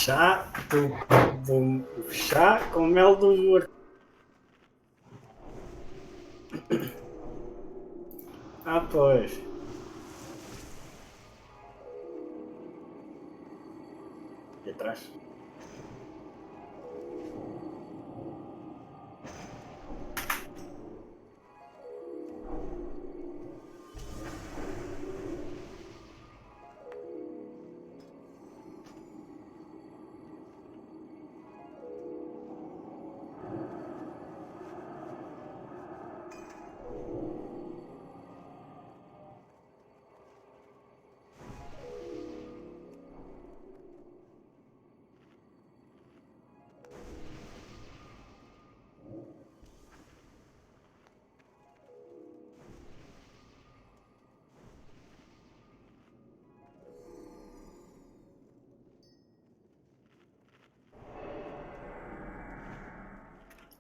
o chá com mel do arco. Ah, pois. E atrás.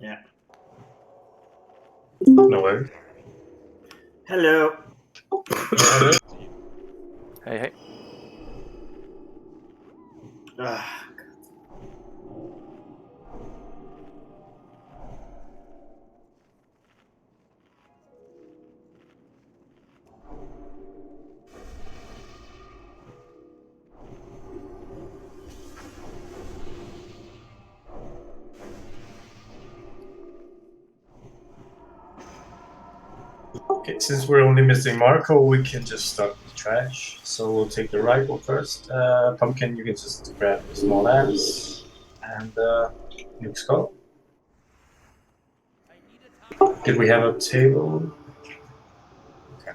Yeah. No worries. Hello. Hey. Ah, Okay, since we're only missing Marco, we can just start with trash. So we'll take the rifle first. Pumpkin, you can just grab the small axe and nuke skull. Did we have a table? Okay.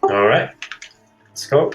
All right, let's go.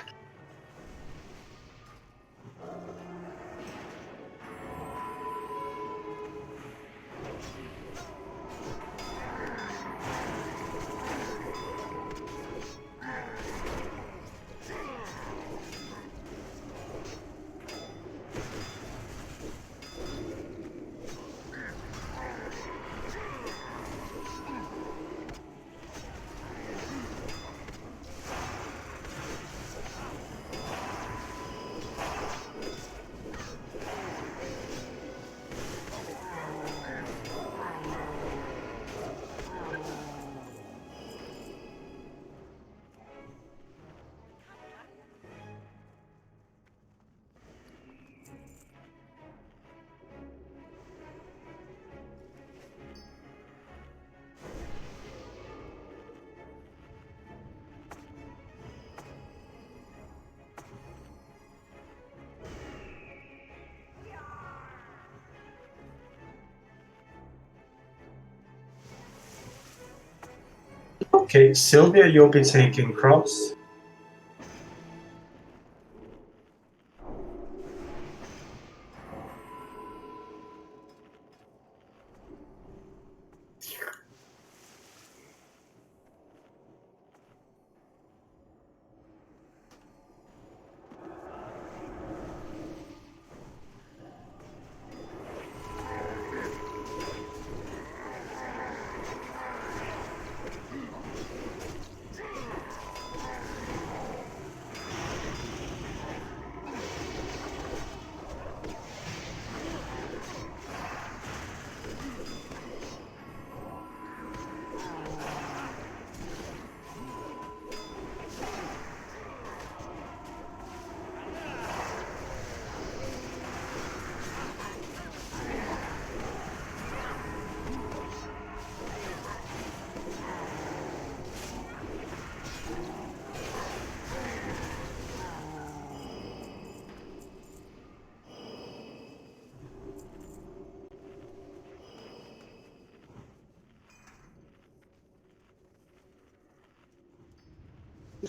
Okay, Sylvia, you'll be taking cross.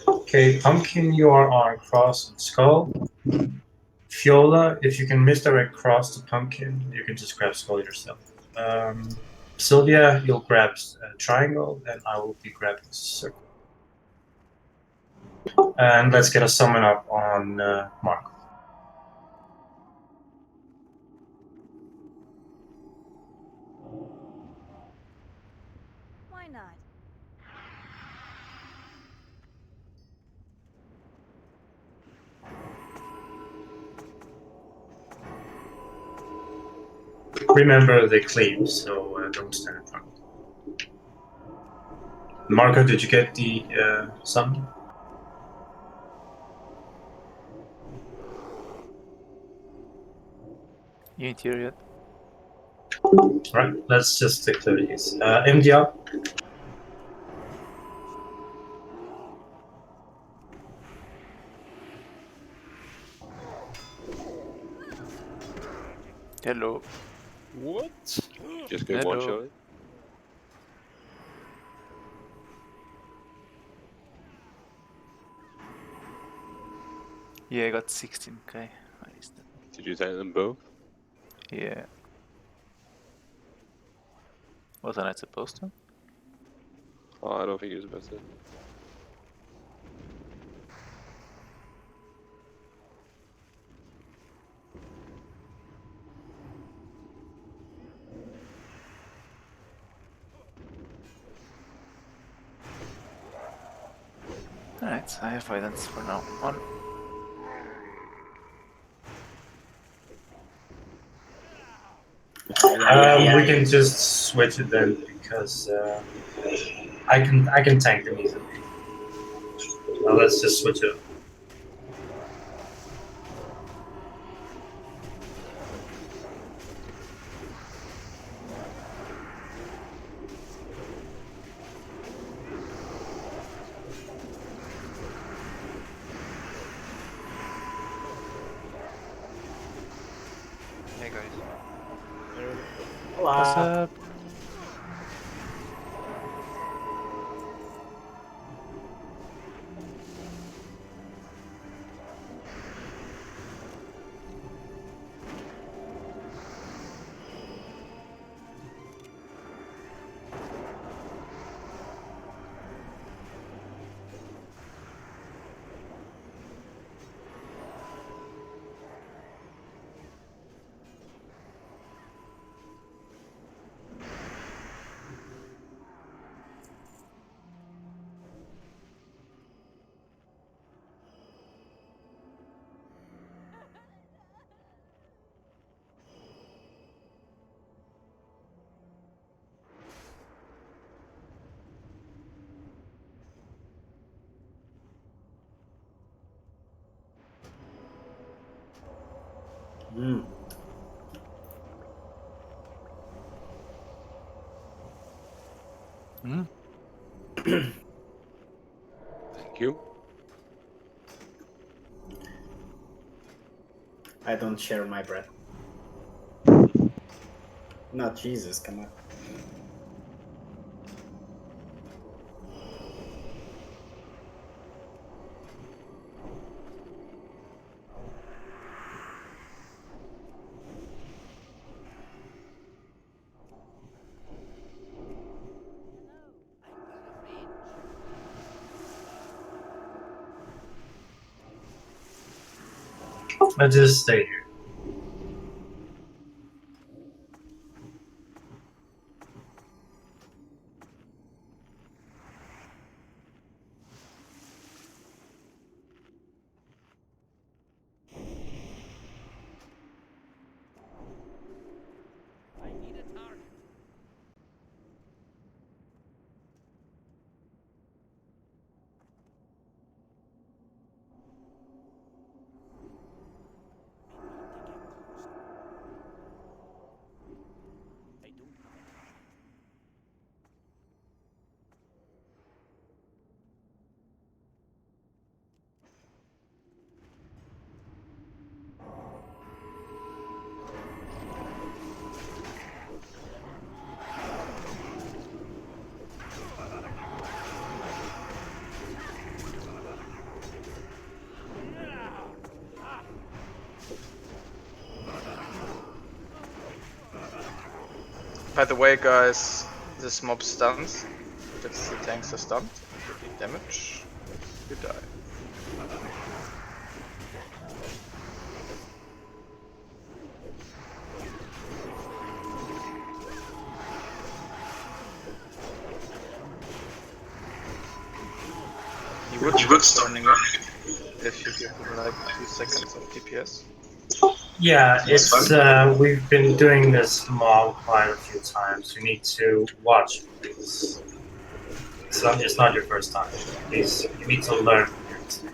Okay, Pumpkin, you are on cross and skull. Fiola, if you can misdirect cross to Pumpkin, you can just grab skull yourself. Sylvia, you'll grab triangle, and I will be grabbing circle. And let's get a summon up on Marco. Why not? Remember they cleave, so don't stand in front. Marco, did you get the summon? You ain't here yet. Right, let's just stick to these. MDR. Hello. What? Just get one Hello. shot. Yeah, I got 16k. Nice. Did you take them both? Yeah. Wasn't I supposed to? Oh, I don't think he was about to. Alright, I have items for now on. We can just switch it then because I can tank them easily. Now let's just switch it. Hey guys. What's Hola. up? Mm. Hmm? Thank you. I don't share my bread. No, Jesus, come on. Let's just stay here. By the way, guys, this mob stuns. If the tanks are stunned, you take damage, you die. He would stop turning up if you give him like 2 seconds of DPS. Yeah, It's it's we've been doing this mob quite a few times. You need to watch, please. It's not your first time. Please, you need to learn from your mistake.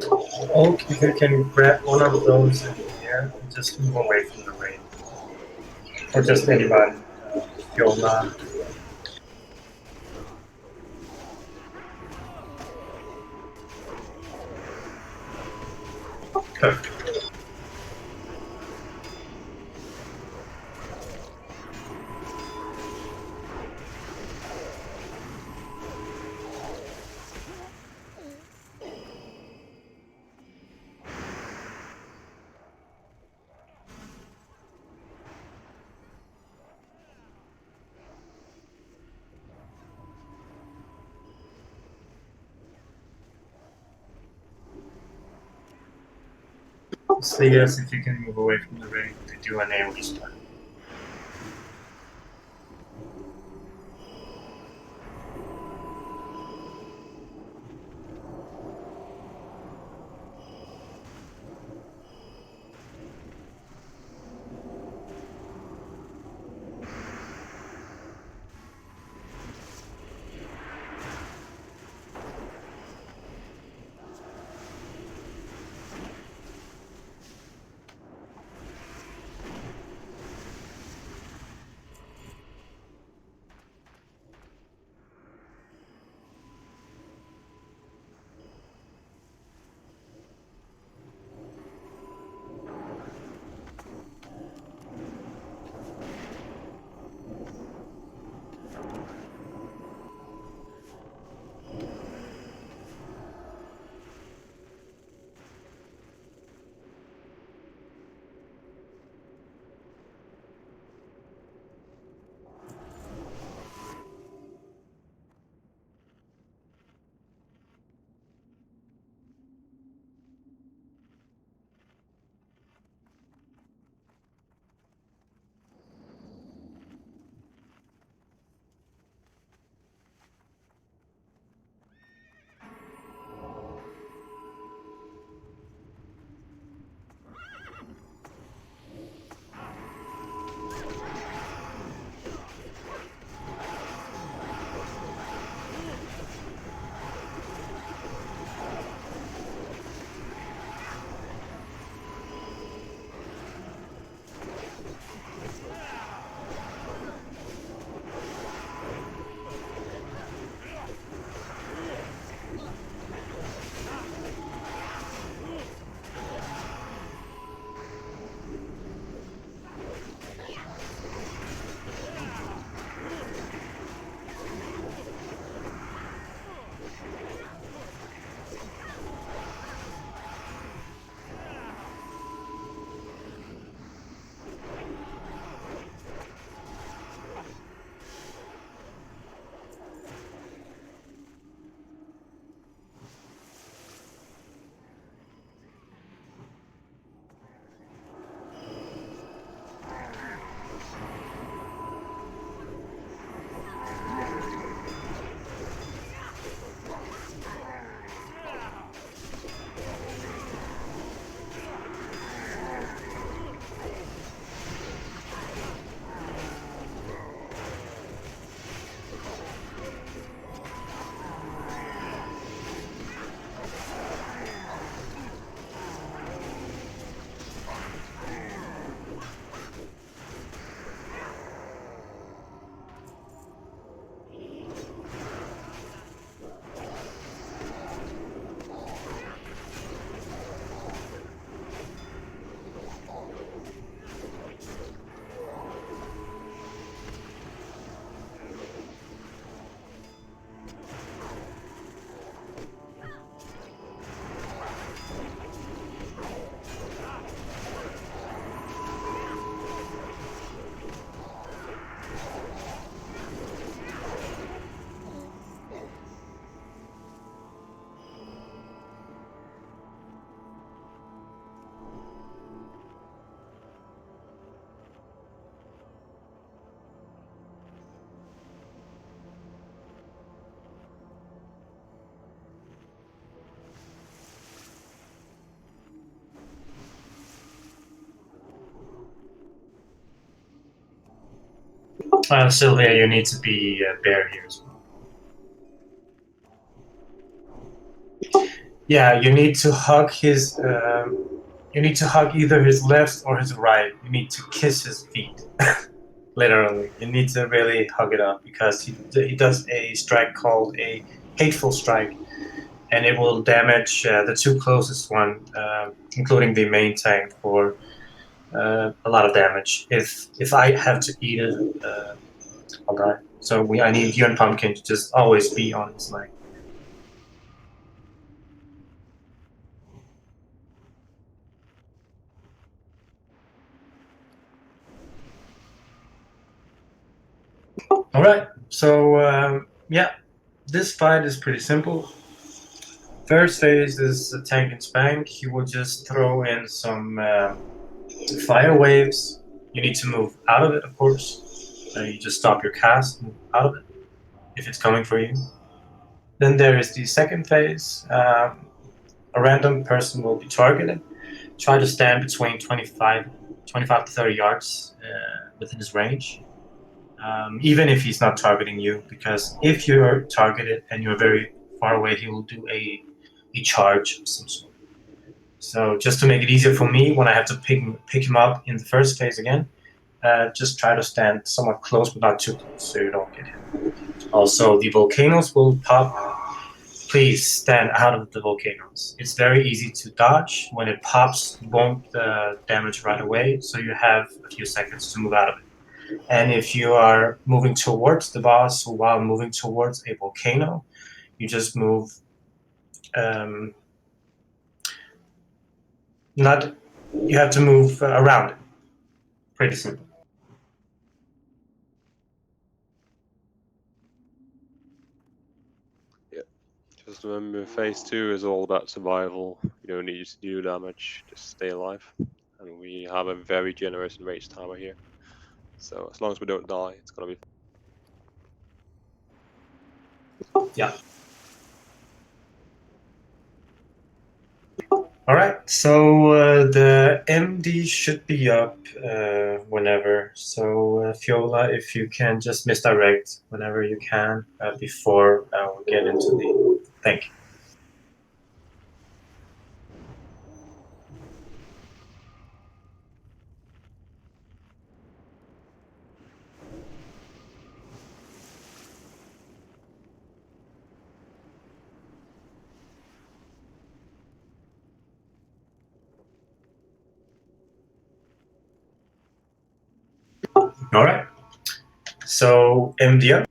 Okay, you can grab one of those in the air and just move away from the rain. Or just anybody. Fiona. Perfect. So yes, if you can move away from the rain to do an AoE stun. Sylvia, you need to be bear here as well. Yeah, you need to hug his. You need to hug either his left or his right. You need to kiss his feet. Literally, you need to really hug it up because he does a strike called a hateful strike, and it will damage the two closest one, including the main tank, for a lot of damage. If I have to eat it, I'll die. So I need you and Pumpkin to just always be on his leg. All right. So yeah, this fight is pretty simple. First phase is a tank and spank. You will just throw in some fire waves. You need to move out of it, of course. You just stop your cast, move out of it if it's coming for you. Then there is the second phase. A random person will be targeted. Try to stand between 25 to 30 yards within his range. Even if he's not targeting you, because if you're targeted and you're very far away, he will do a charge of some sort. So just to make it easier for me, when I have to pick him up in the first phase again, just try to stand somewhat close, but not too close, so you don't get hit. Also, the volcanoes will pop. Please stand out of the volcanoes. It's very easy to dodge. When it pops, you won't damage right away, so you have a few seconds to move out of it. And if you are moving towards the boss while moving towards a volcano, you just move. You have to move around it. Pretty simple. Just remember, phase 2 is all about survival. You don't need to do damage, just stay alive. And we have a very generous enraged timer here. So as long as we don't die, it's gonna be fine. Yeah. All right, so the MD should be up whenever. So Fiola, if you can just misdirect whenever you can before we get into the thing. All right. So MD up.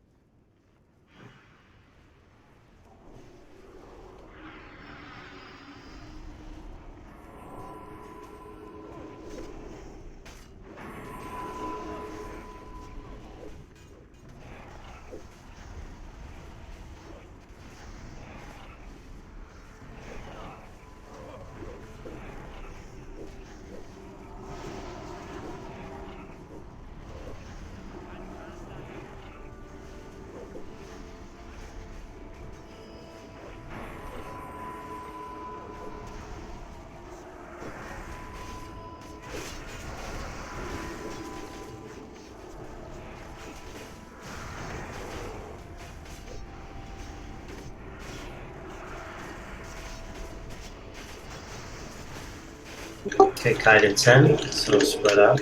Okay, kite in 10, so spread out.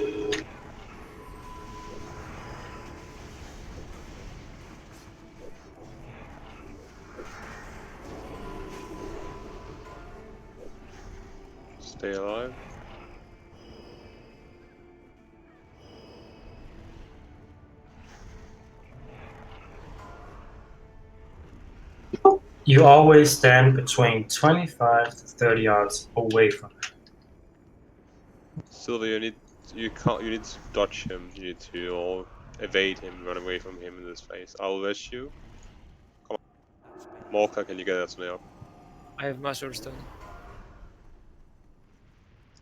Stay alive. You always stand between 25 to 30 yards away from it. Sylvia, you need to dodge him. You need to or evade him, run away from him in this phase. I'll rush you. Come on. Morka, can you get us me up? I have Master Stone.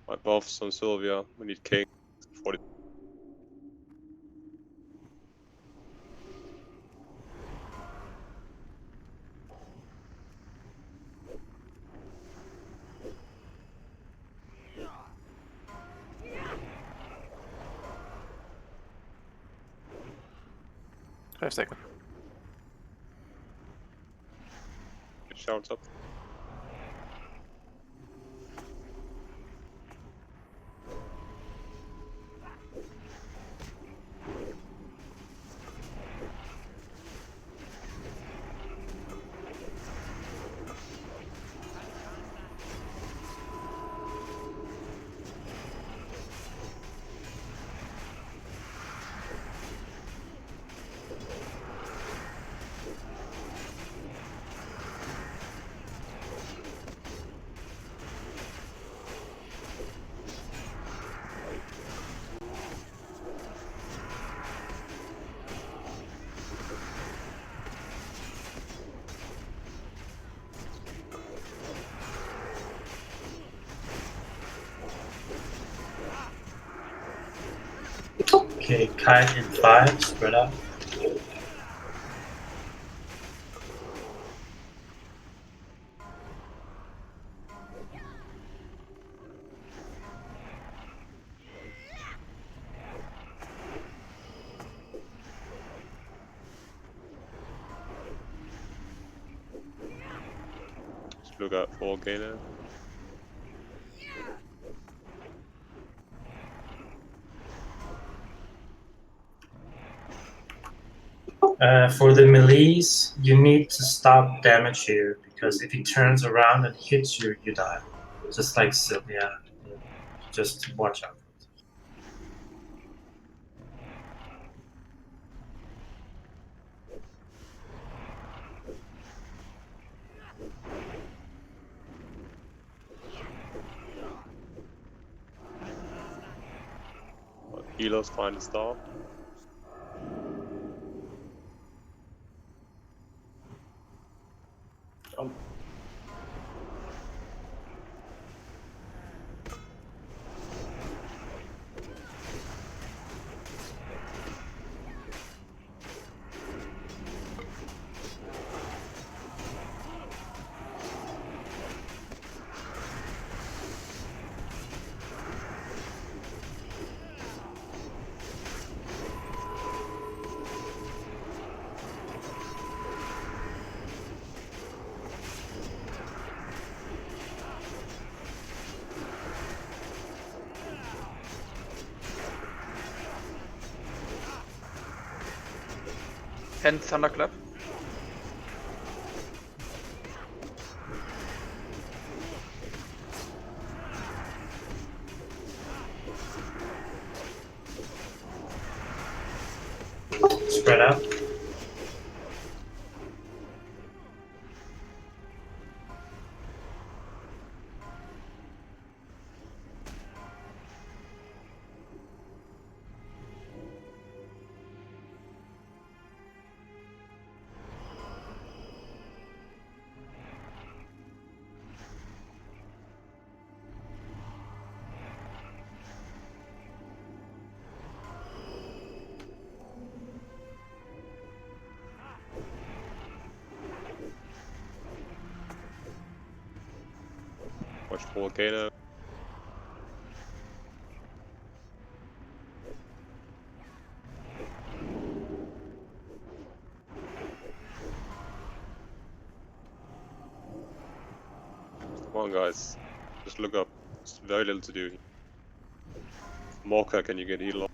My buffs on Sylvia. We need King. 40. Five seconds. Shouts up. Okay, kite in 5, spread out. Just look out for Gainer. For the melees, you need to stop damage here, because if he turns around and hits you, you die. Just like Sylvia. Just watch out. Healers find the star. Oh, Hand Thunderclap. Spread out. Watch for Gainer. Come on, guys. Just look up. There's very little to do. Morka, can you get healed off?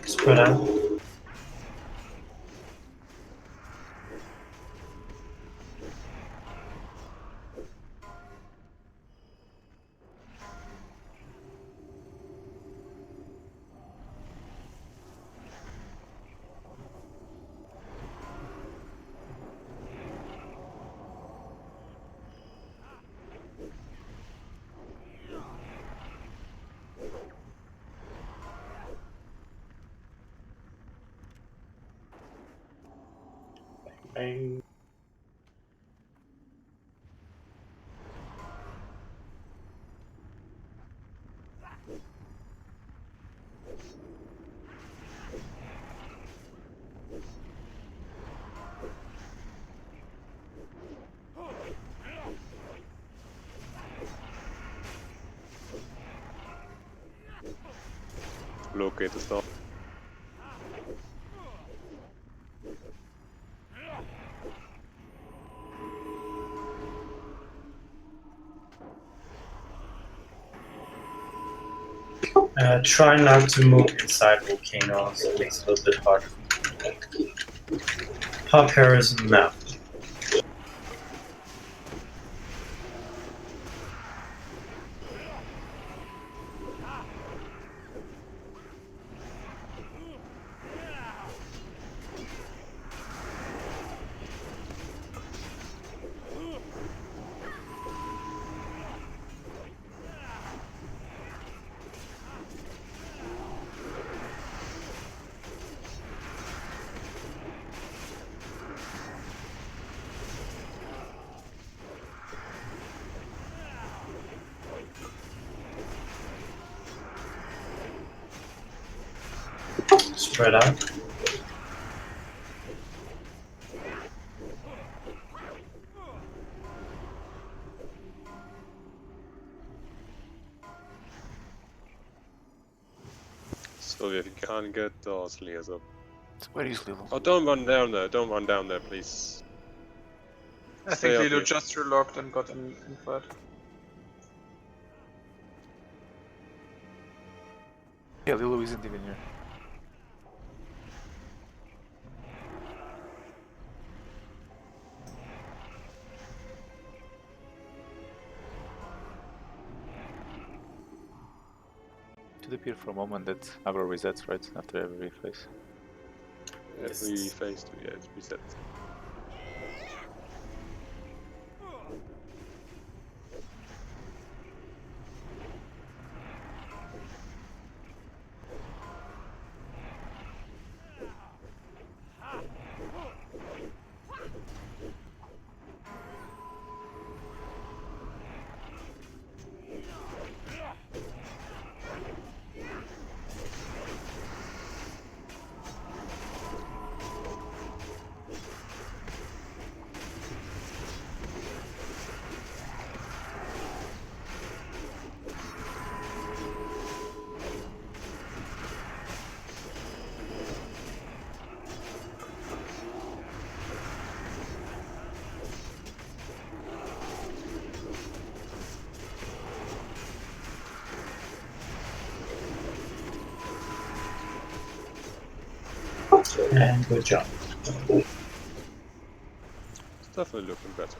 Spread out. bang. locate the stuff. Try not to move inside volcanoes, it makes it a little bit harder. Pop Harris map. Spread out. So if you can't get those layers up. So where is Lilo? Oh, don't run down there. Don't run down there, please. I Stay think up Lilo here. just relogged and got an invite. Yeah, Lilo isn't even here. Should appear for a moment that aggro resets right after every phase. Every phase 2, yeah, it's reset. And good job. It's definitely looking better.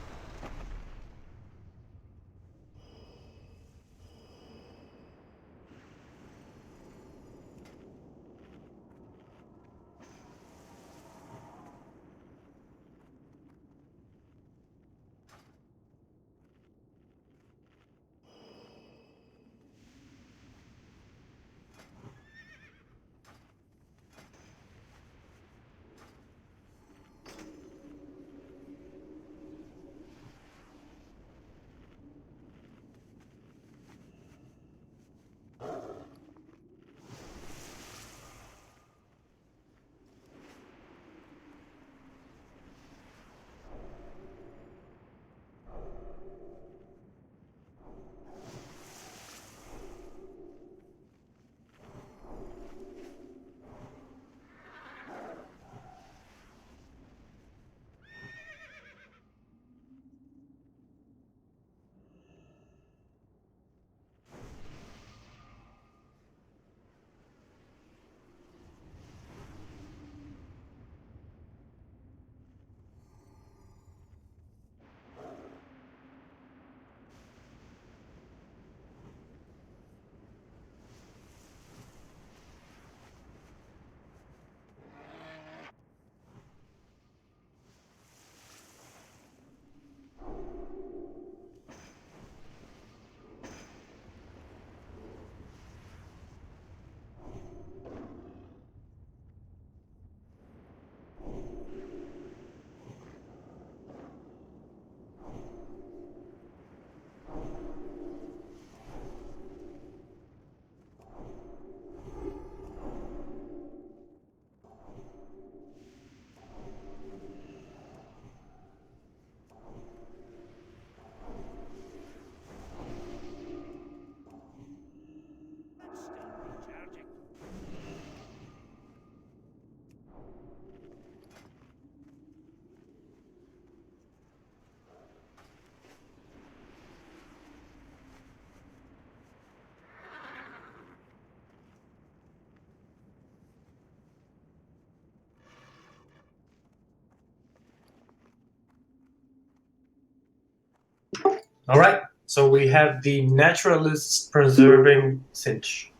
All right. So we have the naturalists preserving Sinch.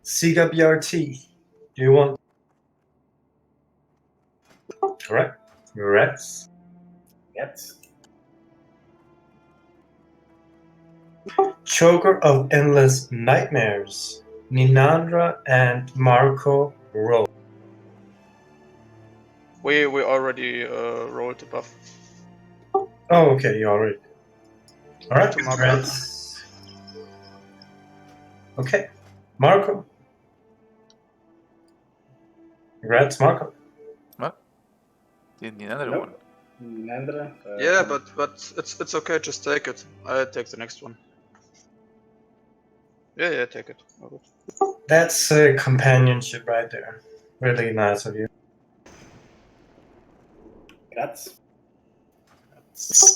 Siga BRT. Do you want? All right. Reds. Yes. Choker of Endless Nightmares. Ninandra and Marco roll. We already rolled the buff. Oh, okay. You already. All right. To Marco. Reds. Okay. Marco. Reds. Marco. What? Didn't need another Nope. one. Nandra. Yeah, but it's okay. Just take it. I take the next one. Yeah, take it. All good. That's companionship right there. Really nice of you. Grats.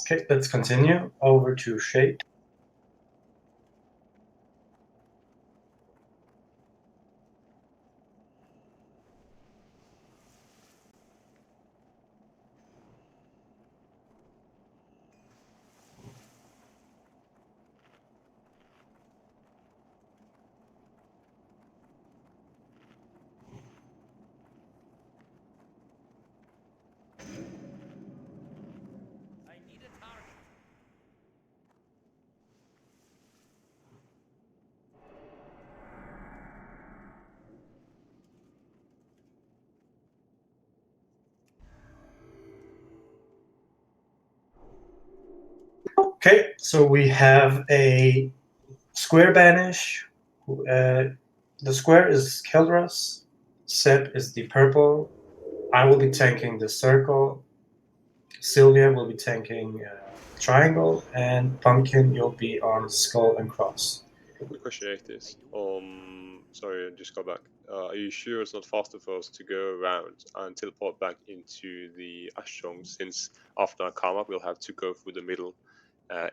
Okay, let's continue. Over to Shade. Okay, so we have a square banish. The square is Keldras. Seb is the purple. I will be tanking the circle. Sylvia will be tanking triangle, and Pumpkin, you'll be on skull and cross. Quick question like this. Sorry, I just got back. Are you sure it's not faster for us to go around and teleport back into the Ashong, since after our karma we'll have to go through the middle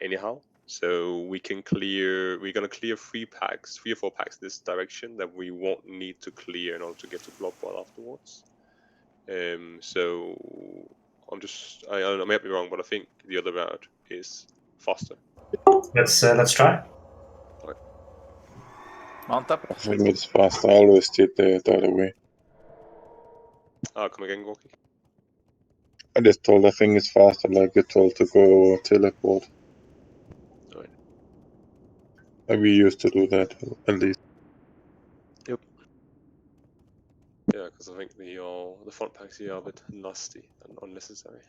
anyhow? So we can clear. We're gonna clear 3 or 4 packs this direction that we won't need to clear in order to get to Bloodball afterwards. So I'm just. I don't know. I might be wrong, but I think the other route is faster. Let's try. Mount up. I think it's fast. I always did the other way. Come again, Gorky. I just told I think it's faster, like you told to go teleport. Alright. And we used to do that at least. Yeah, because I think the front packs here are a bit nasty and unnecessary.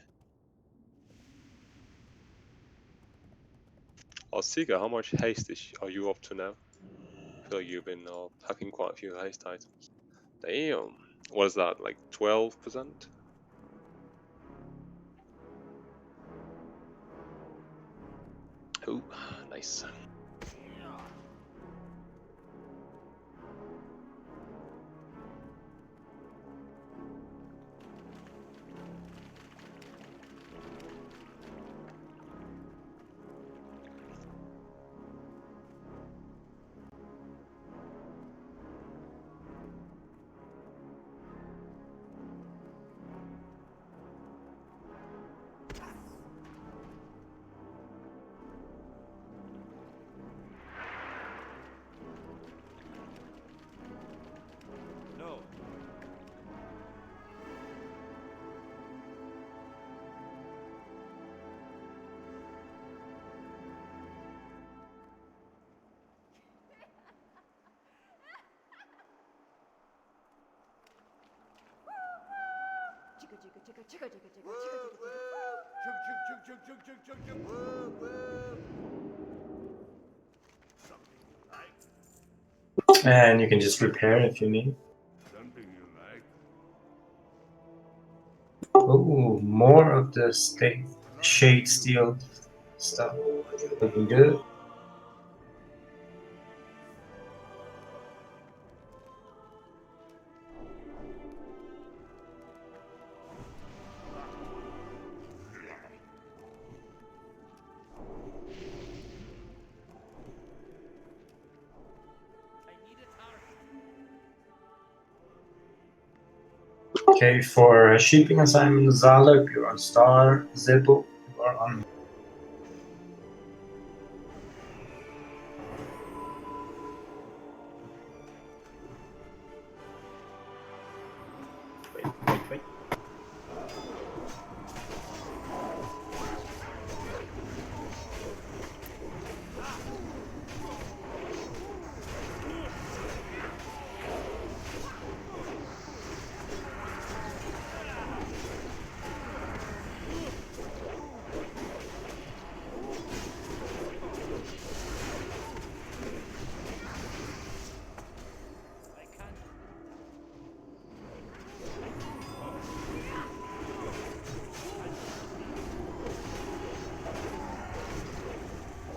Oh, Siga, how much haste are you up to now? I feel like you've been packing quite a few haste items. Damn. What is that, like 12%? Oh, nice. And you can just repair if you need. Ooh, more of the shade steel stuff. Looking good. Okay, for shipping assignment, Zaluk, you're on Star. Zippo, you are on.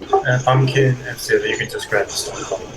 Pumpkin and Silver, you can just grab the stone column.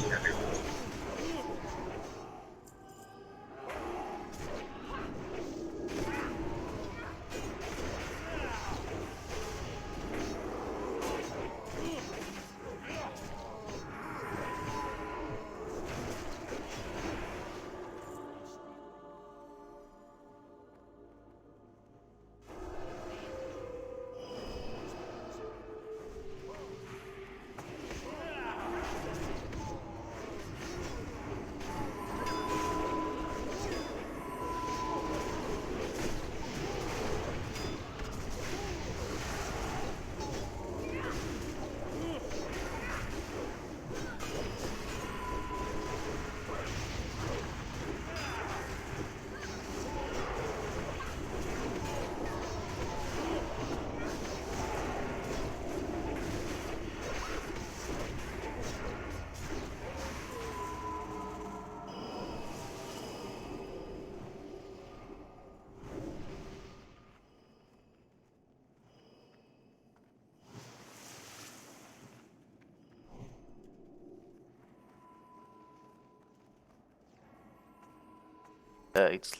It's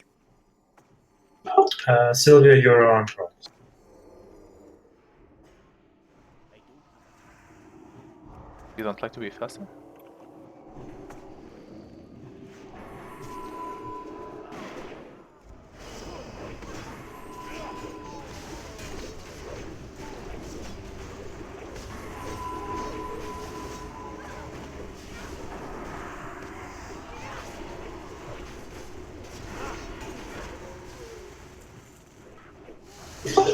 Sylvia, you're on pro. you don't like to be faster?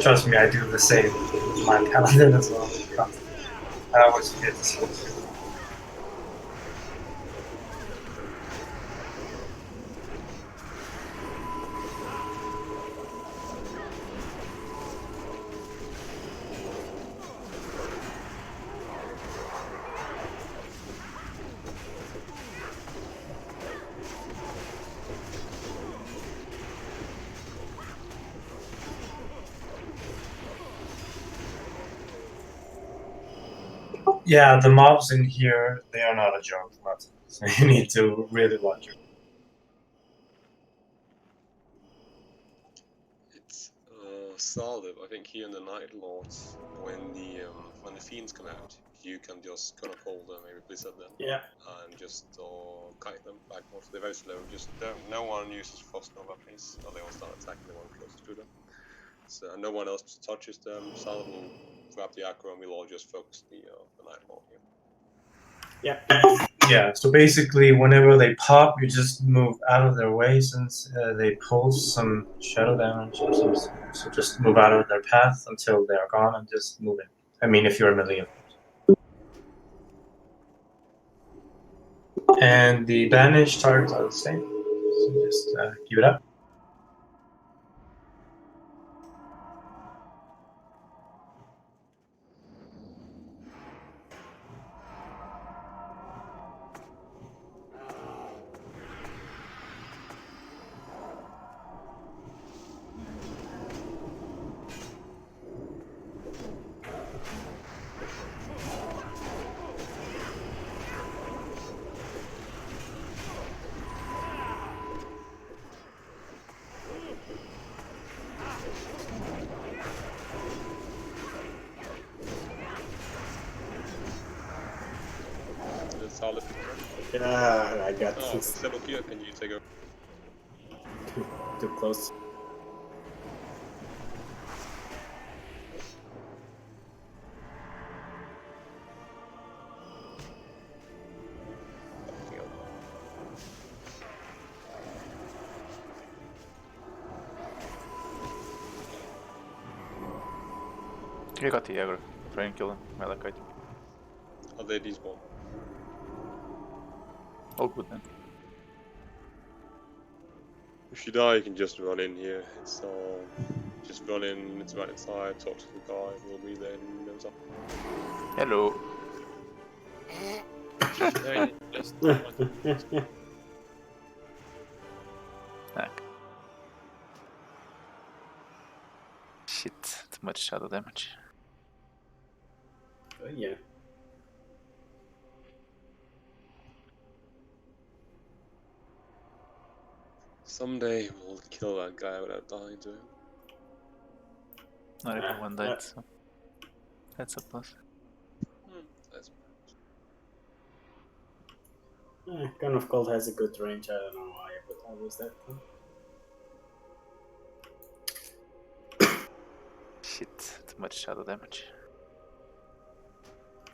Trust me, I do the same with my paladin as well. I always forget to slow through. Yeah, the mobs in here, they are not a joke, but so you need to really watch it. It's solid. I think here in the Night Lords, when the fiends come out, you can just kind of call them, maybe blizzard them, Yeah. and just kite them backwards. They're very slow. Just no one uses frost nova, please, or they will start attacking the one closest to them. So no one else touches them. Solid will grab the aggro, and we'll all just focus the Night Lord here. Yeah. Yeah, so basically, whenever they pop, you just move out of their way since they pull some shadow damage or something. So just move out of their path until they're gone and just move in. I mean, if you're a melee, of course. And the banished targets are the same. So just keep it up. Solid. Yeah, I got Oh, settle here. Can you take over? too close. You got the aggro. Try and kill him. Malachite. Are they despawn? All good then. If you die, you can just run in here. It's just run in. It's right inside. Talk to the guy. We'll be there in no time. Hello. Just Snack. Shit, too much shadow damage. Yeah. Someday we'll kill that guy without dying to him. Not even one Yeah. died, so that's a plus. That's Gun of Gold has a good range. I don't know why, but I was that one. Shit, too much shadow damage.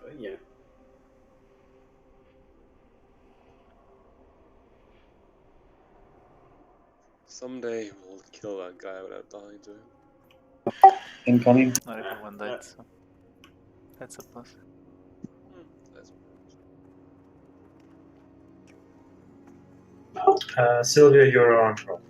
But yeah. Someday we'll kill that guy without dying to him. Incoming. Not even one Yeah. died, so that's a plus. That's Sylvia, you're on cross.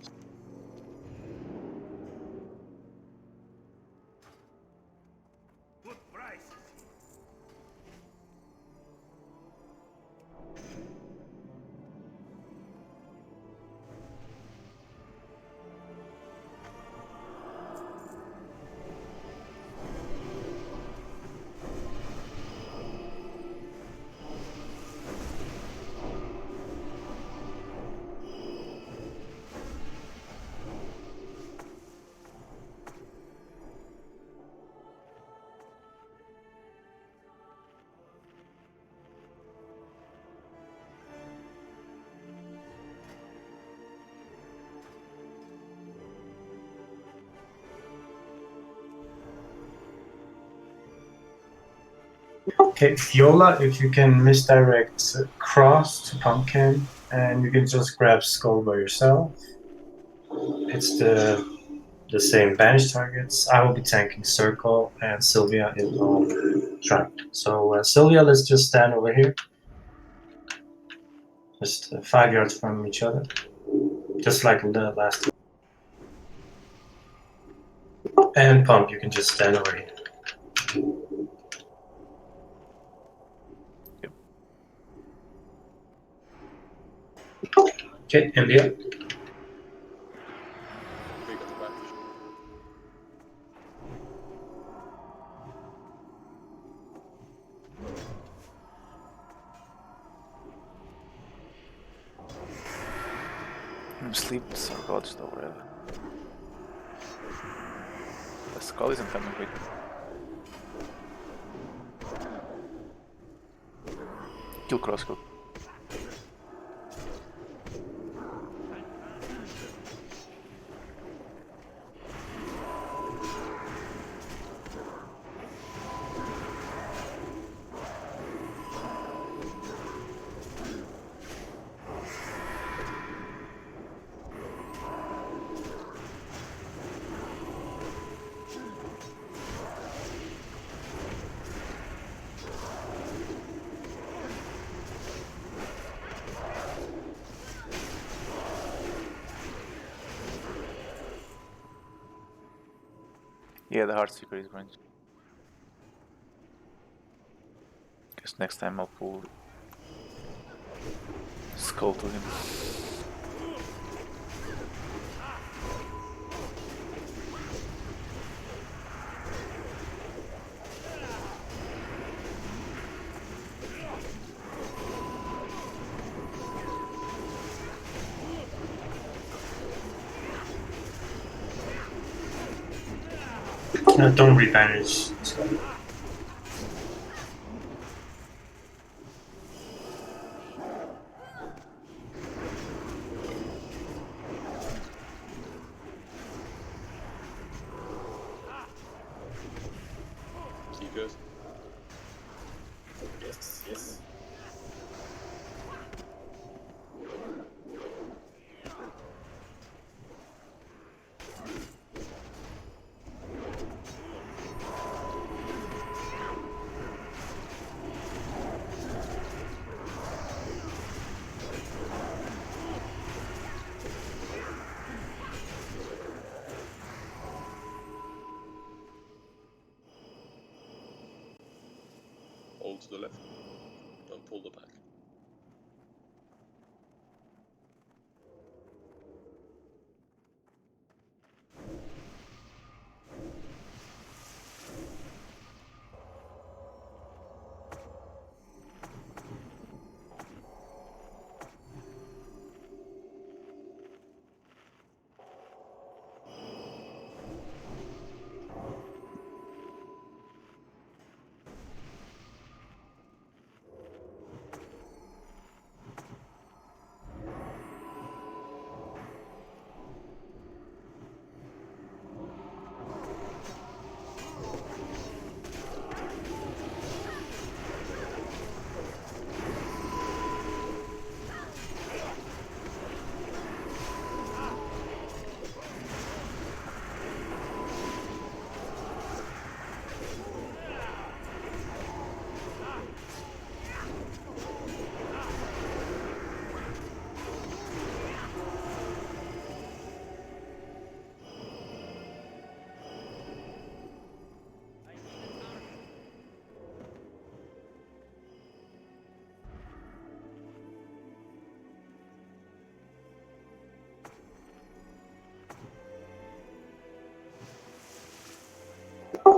Okay, Viola, if you can misdirect cross to pumpkin, and you can just grab skull by yourself. It's the same banish targets. I will be tanking circle, and Sylvia is on track. So Sylvia, let's just stand over here, just 5 yards from each other, just like the last. And pump, you can just stand over here. Yep. Okay, India. we got the back. I'm asleep, so I'll just or whatever. The skull isn't coming with. Kill crosscut. Yeah, the Heartseeker is going. Guess next time I'll pull skull to him. Don't rebanish. Keep it. Yes, yes. Hold to the left. Don't pull the back.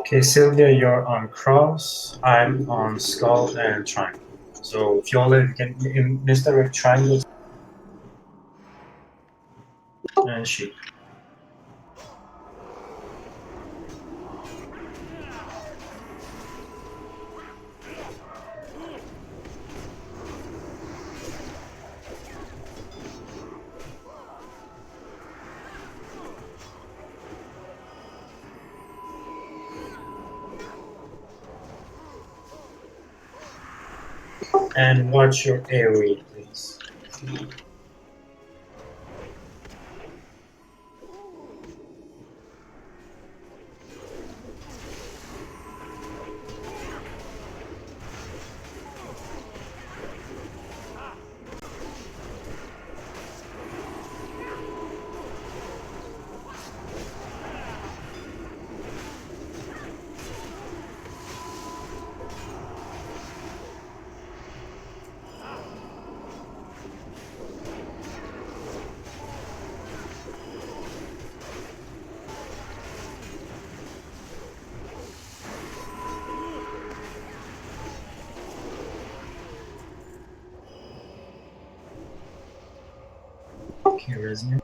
Okay, Sylvia, you're on cross. I'm on skull and triangle. So Viola, you can misdirect triangles and sheep. And watch your AoE, please. Okay, resume.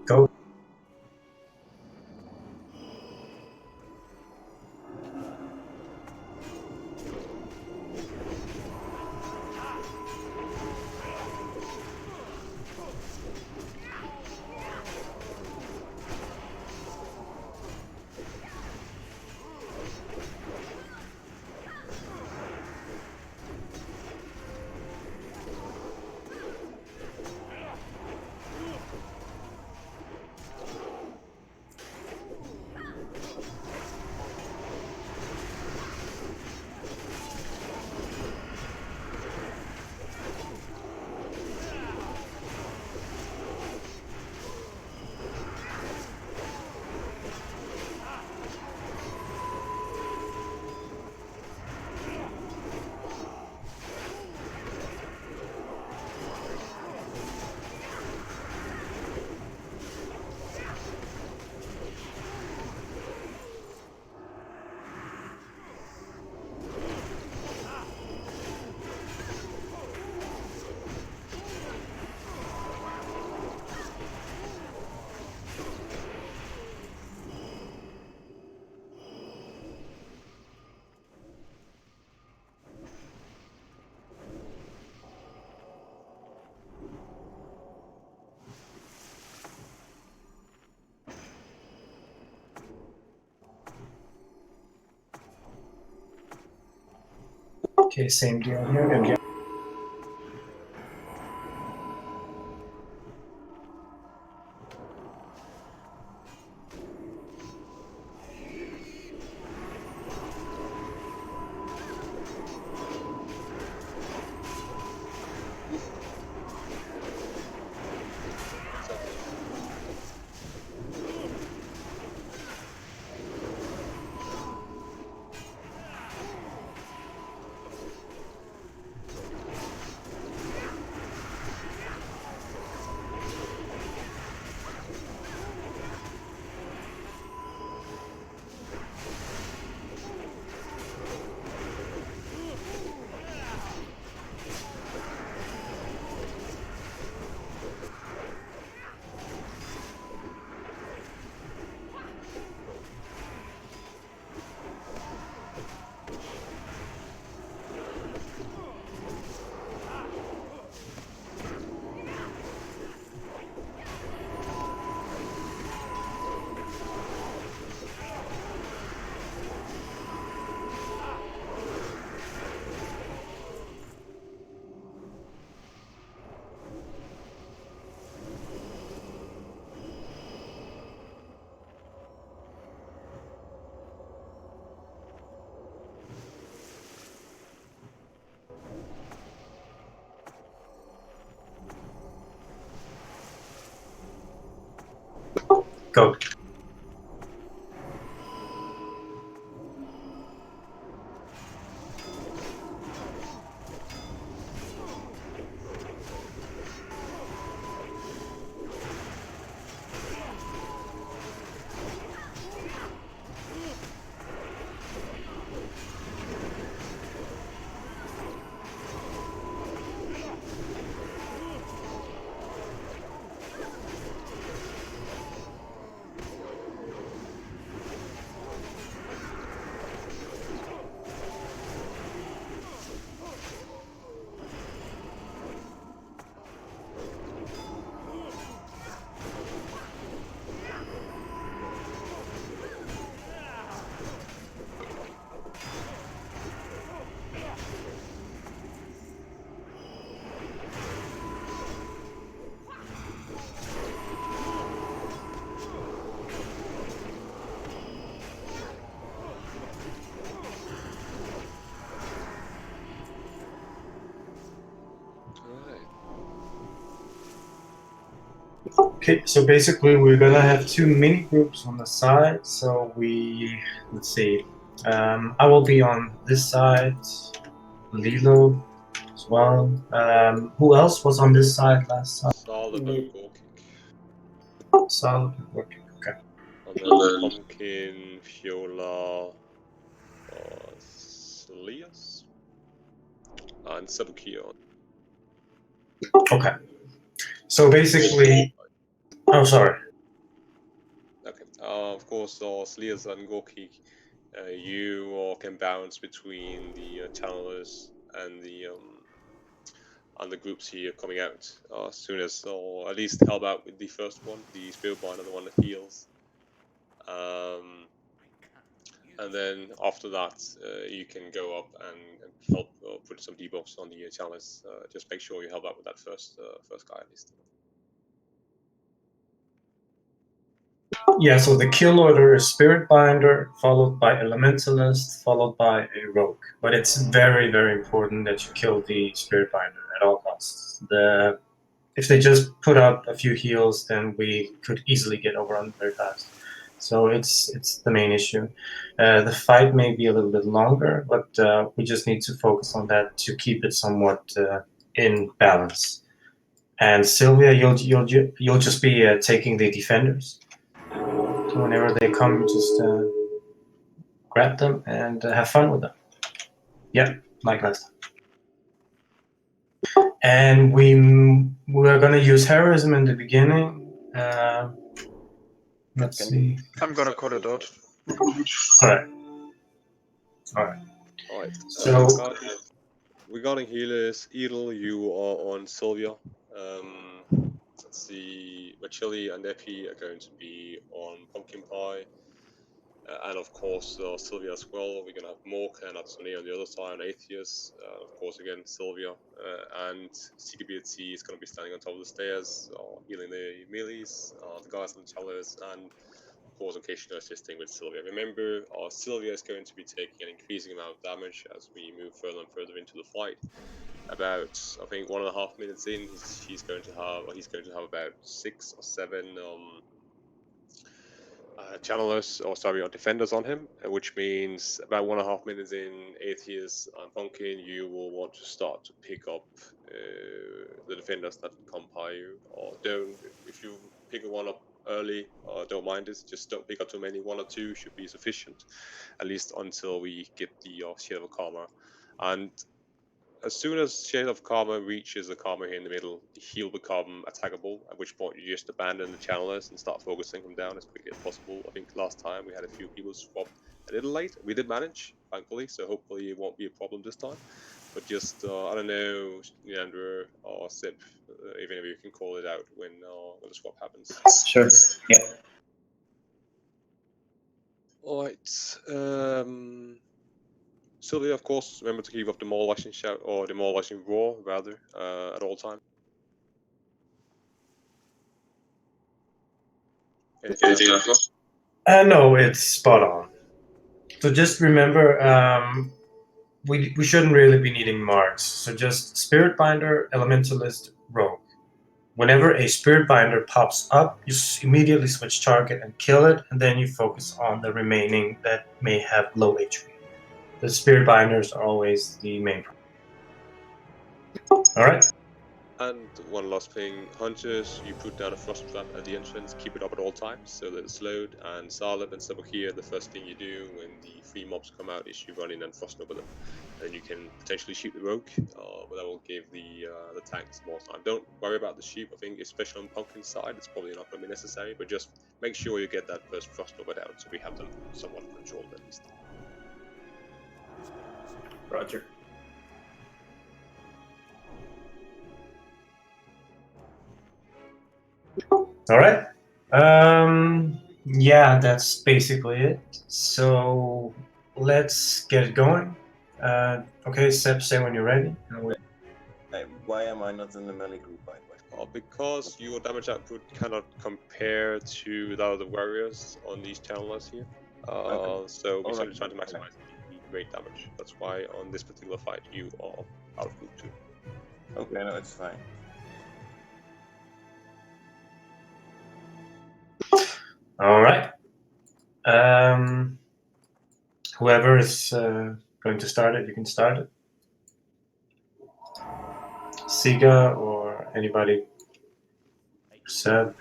Go. Okay, same deal here. And Go. Okay, so basically we're gonna have two mini groups on the side. So let's see. I will be on this side. Lilo as well. Who else was on this side last time? Solid Me. and Gorky. Solid. Okay. And then Pumpkin, Fiola, Slias, and Sabukion. Okay. So basically, oh sorry. Okay. Of course, Slias and Gorky, you can bounce between the channelers and the groups here coming out as soon as, or at least help out with the first one, the Spirit Binder, the one that heals. And then after that, you can go up and help put some debuffs on the challenge. Just make sure you help out with that first guy at least. Yeah, so the kill order is Spirit Binder, followed by Elementalist, followed by a Rogue. But it's very, very important that you kill the Spirit Binder at all costs. If they just put up a few heals, then we could easily get overrun very fast. So it's the main issue. The fight may be a little bit longer, but we just need to focus on that to keep it somewhat in balance. And Sylvia, you'll just be taking the defenders. Whenever they come, just grab them and have fun with them. Yeah, like last time. And we're gonna use heroism in the beginning. Let's see. I'm gonna cut it out. All right. So regarding healers, Edel, you are on Sylvia. Let's see, Machili and Epi are going to be on Pumpkin Pie. And of course, Sylvia as well. We're going to have Mork and Atsune on the other side, and Atheist. Of course, again, Sylvia. And CKBT is going to be standing on top of the stairs, healing the melees, the guys on the challenge, and of course, occasionally assisting with Sylvia. Remember, Sylvia is going to be taking an increasing amount of damage as we move further and further into the fight. About, I think, 1.5 minutes in, he's going to have about 6 or 7 channelers, or defenders on him, which means about 1.5 minutes in, Atheist and Pumpkin, you will want to start to pick up the defenders that come by you, or don't. If you pick one up early, don't mind it. Just don't pick up too many. 1 or 2 should be sufficient, at least until we get the Shade of Karma. And as soon as Shade of Karma reaches the Karma here in the middle, he'll become attackable, at which point you just abandon the channelers and start focusing him down as quickly as possible. I think last time we had a few people swap a little late. We did manage, thankfully, so hopefully it won't be a problem this time. But just, I don't know, Neander or Sip, even if you can call it out when the swap happens. Sure, yeah. Alright, Sylvia, of course, remember to keep up demolishing shout, or demolishing roar, rather, at all times. Anything else? no, it's spot on. So just remember, we shouldn't really be needing marks. So just Spirit Binder, Elementalist, Rogue. Whenever a Spirit Binder pops up, you immediately switch target and kill it, and then you focus on the remaining that may have low HP. The Spirit Binders are always the main problem. Alright. And one last thing, hunters, you put down a frost trap at the entrance, keep it up at all times so that it's slowed and silent. And so here, the first thing you do when the 3 mobs come out is you run in and frost over them. And you can potentially shoot the rogue, but that will give the tanks more time. Don't worry about the sheep. I think, especially on Pumpkin's side, it's probably not going to be necessary, but just make sure you get that first frost over down so we have them somewhat controlled at least. Roger. All right. Yeah, that's basically it. So let's get it going. Okay, Seb, say when you're ready. Why am I not in the melee group, by the way? Because your damage output cannot compare to that of the warriors on these channels here. So we're simply trying to maximize the rate damage. That's why on this particular fight you are out of group 2. Okay, no, it's fine. All right. Whoever is going to start it, you can start it. Siga or anybody. Seb.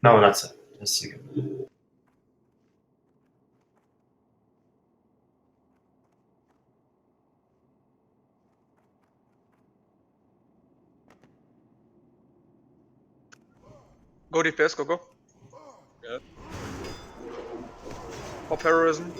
No, not Seb. It's Siga. Go DPS, go. Yeah. Pop heroism.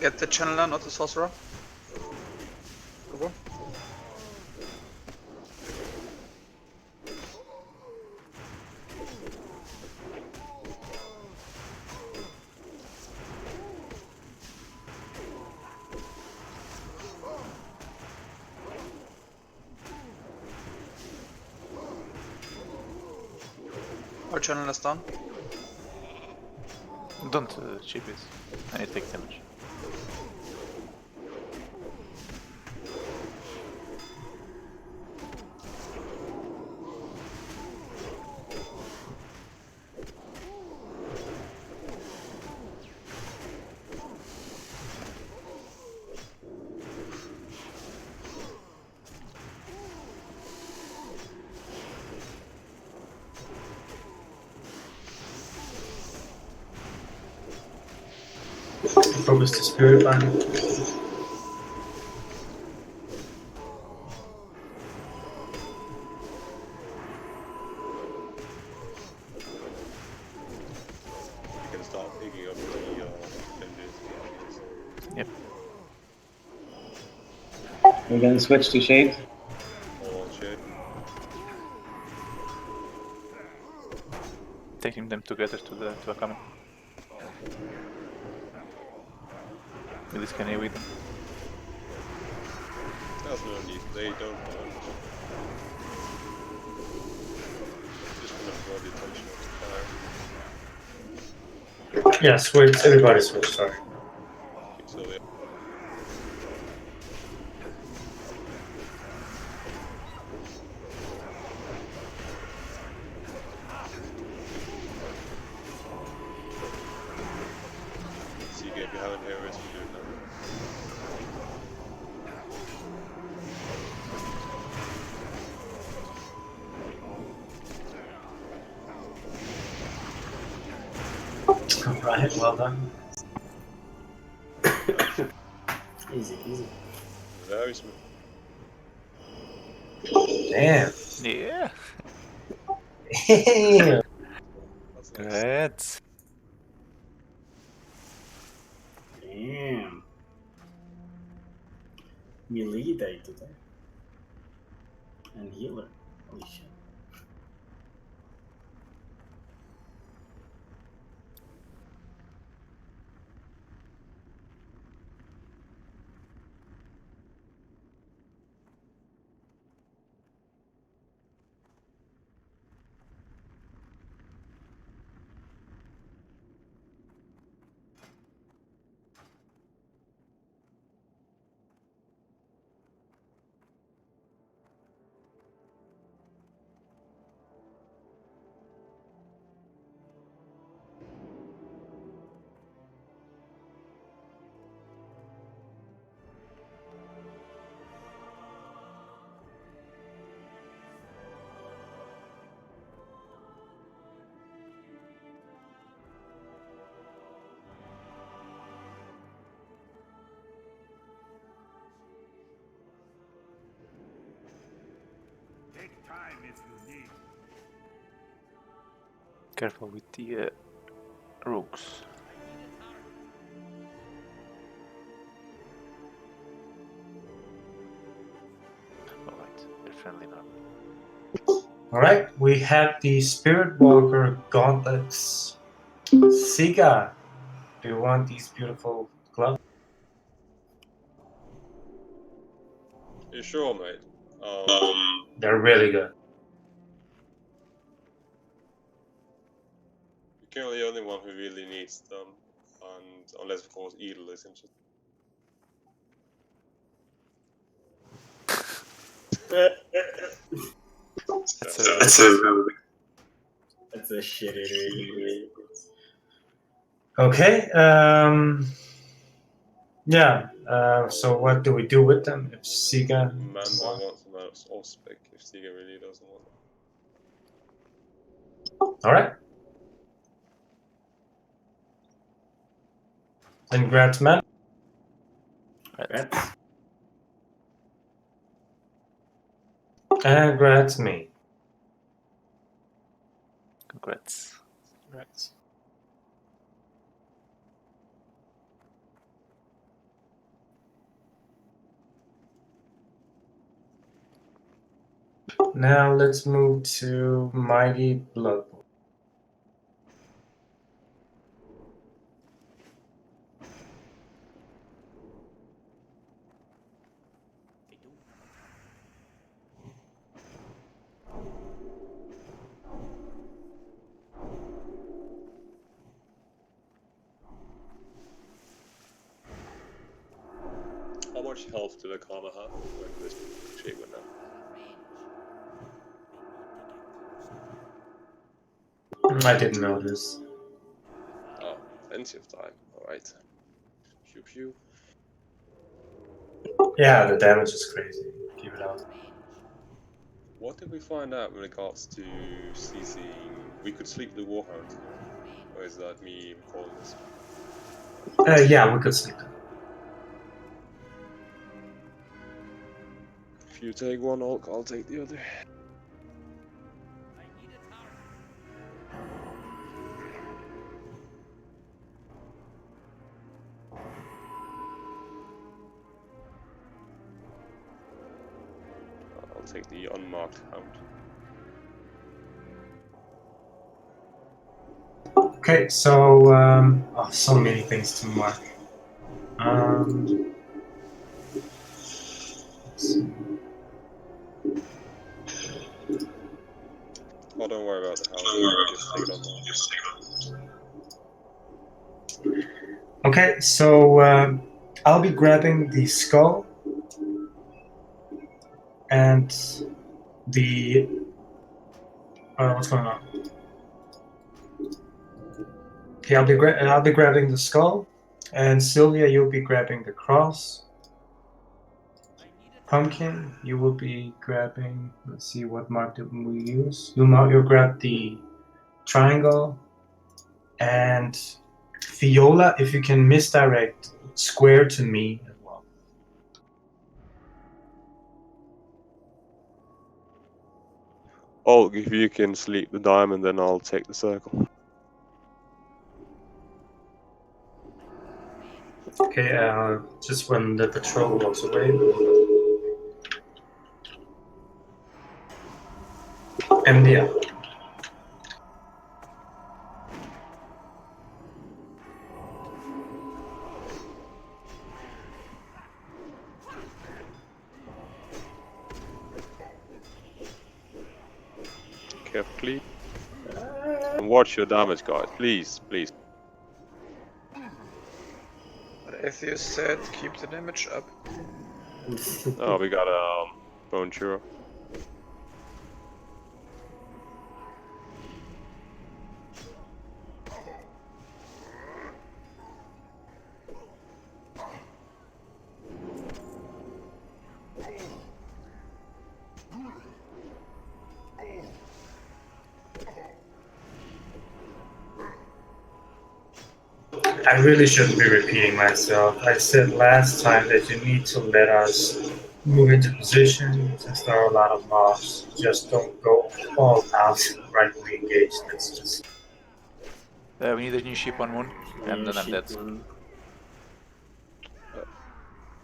Get the channeler, not the sorcerer. Go. Our channel is done. Don't chip it. I need to take damage. Focus the Spirit Binder. You can start picking up the defenders. Yep. We're gonna switch to shade. All shade. Taking them together to a common. With this can with them. There's no need. They don't just gonna draw the attention of the fire. Yeah, switch. Everybody switch. Sorry. So yeah. See if you haven't heroes, you do it now. Alright, well done. Easy, easy. Very smooth. Damn. Yeah. Damn. That's nice. Great. Damn. Melee day today. And healer. Holy shit. Careful with the rooks. Alright, they're friendly now. Alright, we have the Spirit Walker gauntlets. Siga, do you want these beautiful gloves? You sure, mate? They're really good. You're currently the only one who really needs them, and unless of course Edel is interested. That's a shitty read. Okay, yeah, so what do we do with them if Siga... Mando wants them out of spec if Stiga really doesn't want them. Alright. Congrats, man. Right. Congrats, me. Congrats. Congrats. Now let's move to Mighty Blood. How much health do the Karma have when this shape went down? I didn't notice. Oh, plenty of time. Alright. Pew pew. Yeah, the damage is crazy. Keep it out. What did we find out in regards to CCing? We could sleep the Warhound here. Or is that me recalling this? Yeah, we could sleep. If you take one, I'll take the other. I'll take the unmarked hound. Okay, so oh, so many things to mark. Let's see. Oh, don't worry about the hound. Just take it on. Okay, so I'll be grabbing the skull and the what's going on? Okay, I'll be grabbing the skull, and Sylvia, you'll be grabbing the cross. Pumpkin, you will be grabbing. Let's see, what mark did we use? You'll grab the triangle, And Viola, if you can misdirect square to me as well. Oh, if you can sleep the diamond, then I'll take the circle. Okay, just when the patrol walks away. And yeah. Carefully. And watch your damage, guys. Please, please. But Atheist said keep the damage up. Oh, we got a bone churro. I really shouldn't be repeating myself. I said last time that you need to let us move into position since there are a lot of mobs. Just don't go all out right when we engage. That's just. We need a new ship on Moon, and then I'm dead.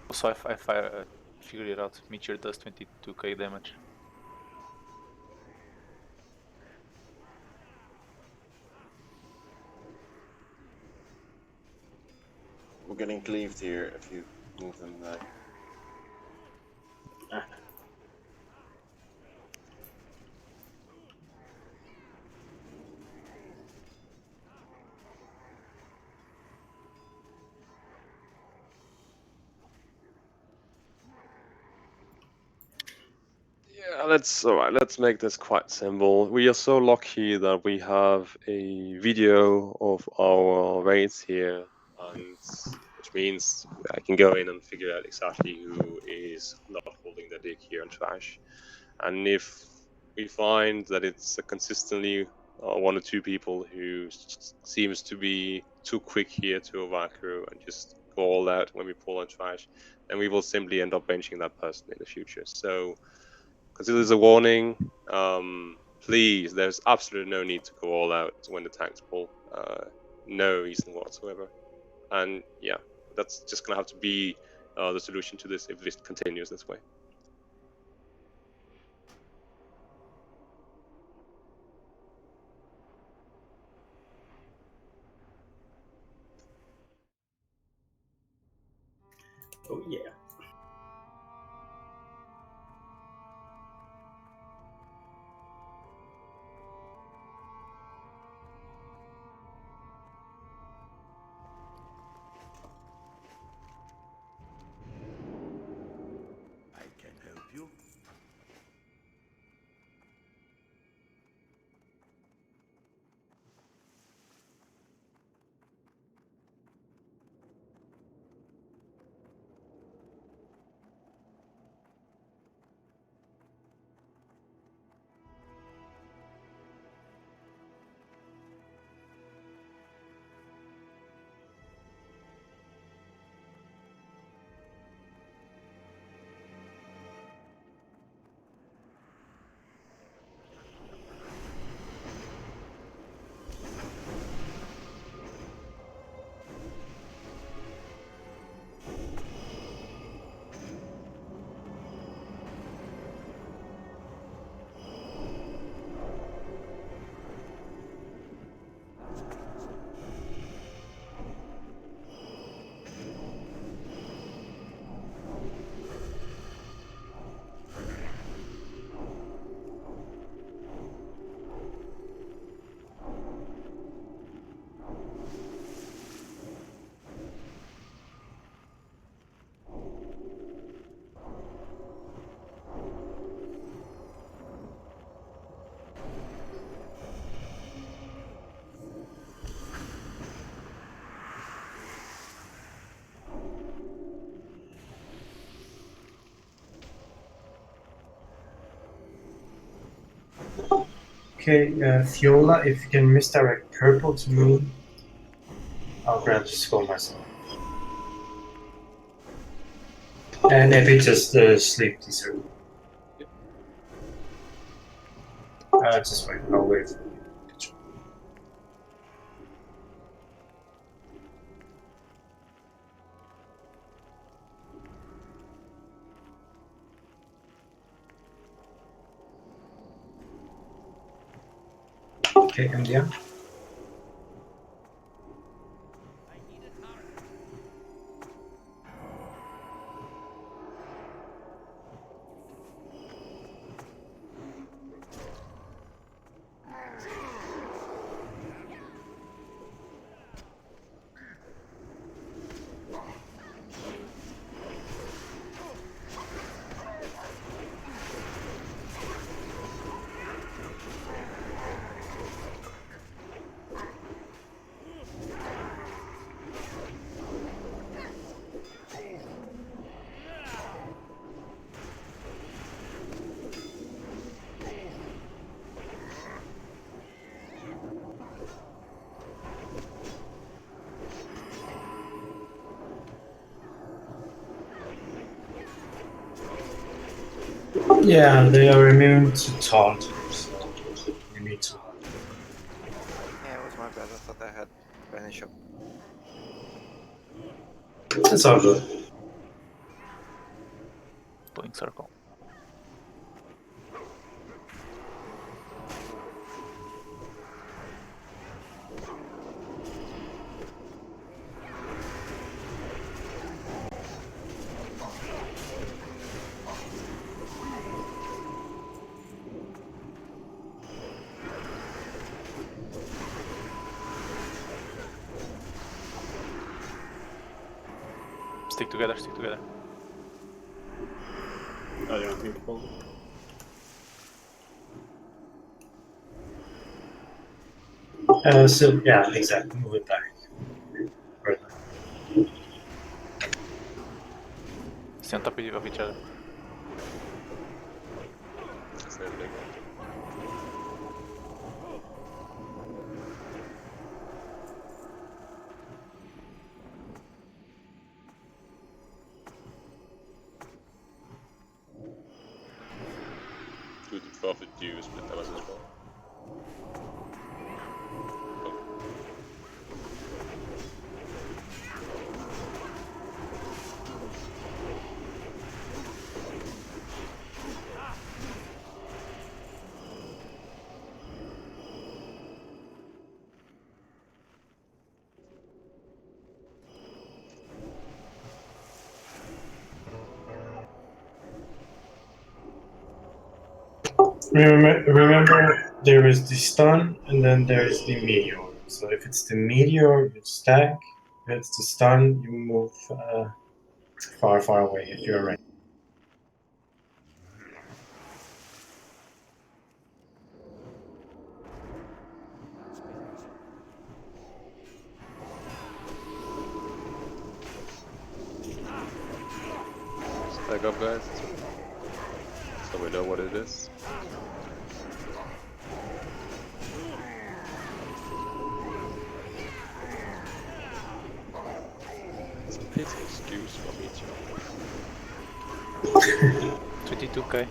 Also, I figured it out. Meteor does 22k damage. We're getting cleaved here if you move them back. Yeah, let's make this quite simple. We are so lucky that we have a video of our raids here, and which means I can go in and figure out exactly who is not holding the dick here and trash. And if we find that it's consistently one or two people who seems to be too quick here to evacuate and just go all out when we pull on trash, then we will simply end up benching that person in the future. So consider this a warning. Please, there's absolutely no need to go all out when the tanks pull. No reason whatsoever. And yeah, that's just gonna have to be the solution to this if this continues this way. Oh yeah. I can help you. Okay, Fiola, if you can misdirect purple to me, I'll grab the skull myself. And if it just sleep deserve. Just wait. I'll wait for you. Okay, MDM. Yeah, they are immune to taunt. So you need to. Yeah, it was my bad. I thought I had vanish up. It's all good. Pulling circle. Stick together, stick together. Oh, you want me to pull? So yeah, exactly. Move it back. Right. Stay on top of each other. Same thing. Do the profit do split damage as well? Remember, there is the stun, and then there is the meteor. So if it's the meteor, you stack. If it's the stun, you move far, far away if you're right. Stack up, guys. So we know what it is. It's a bit excuse from each other. 22k.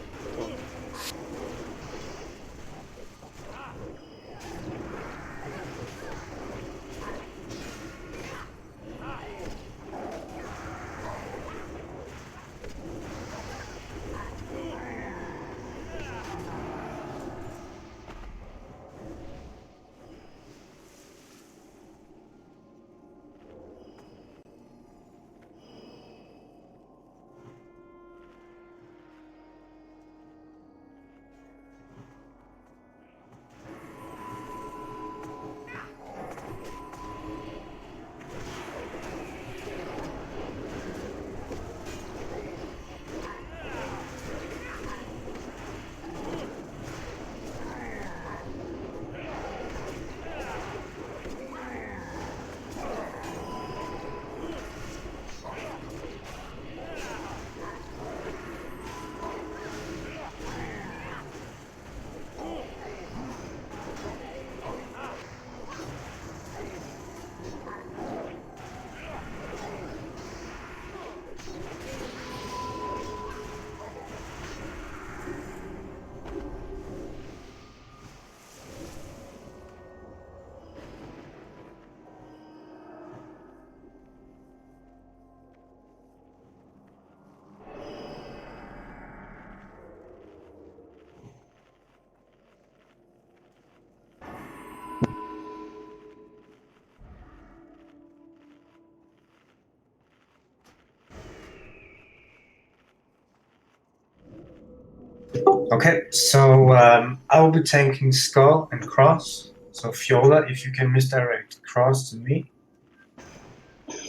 Okay, so I will be tanking Skull and Cross. So Fiola, if you can misdirect Cross to me.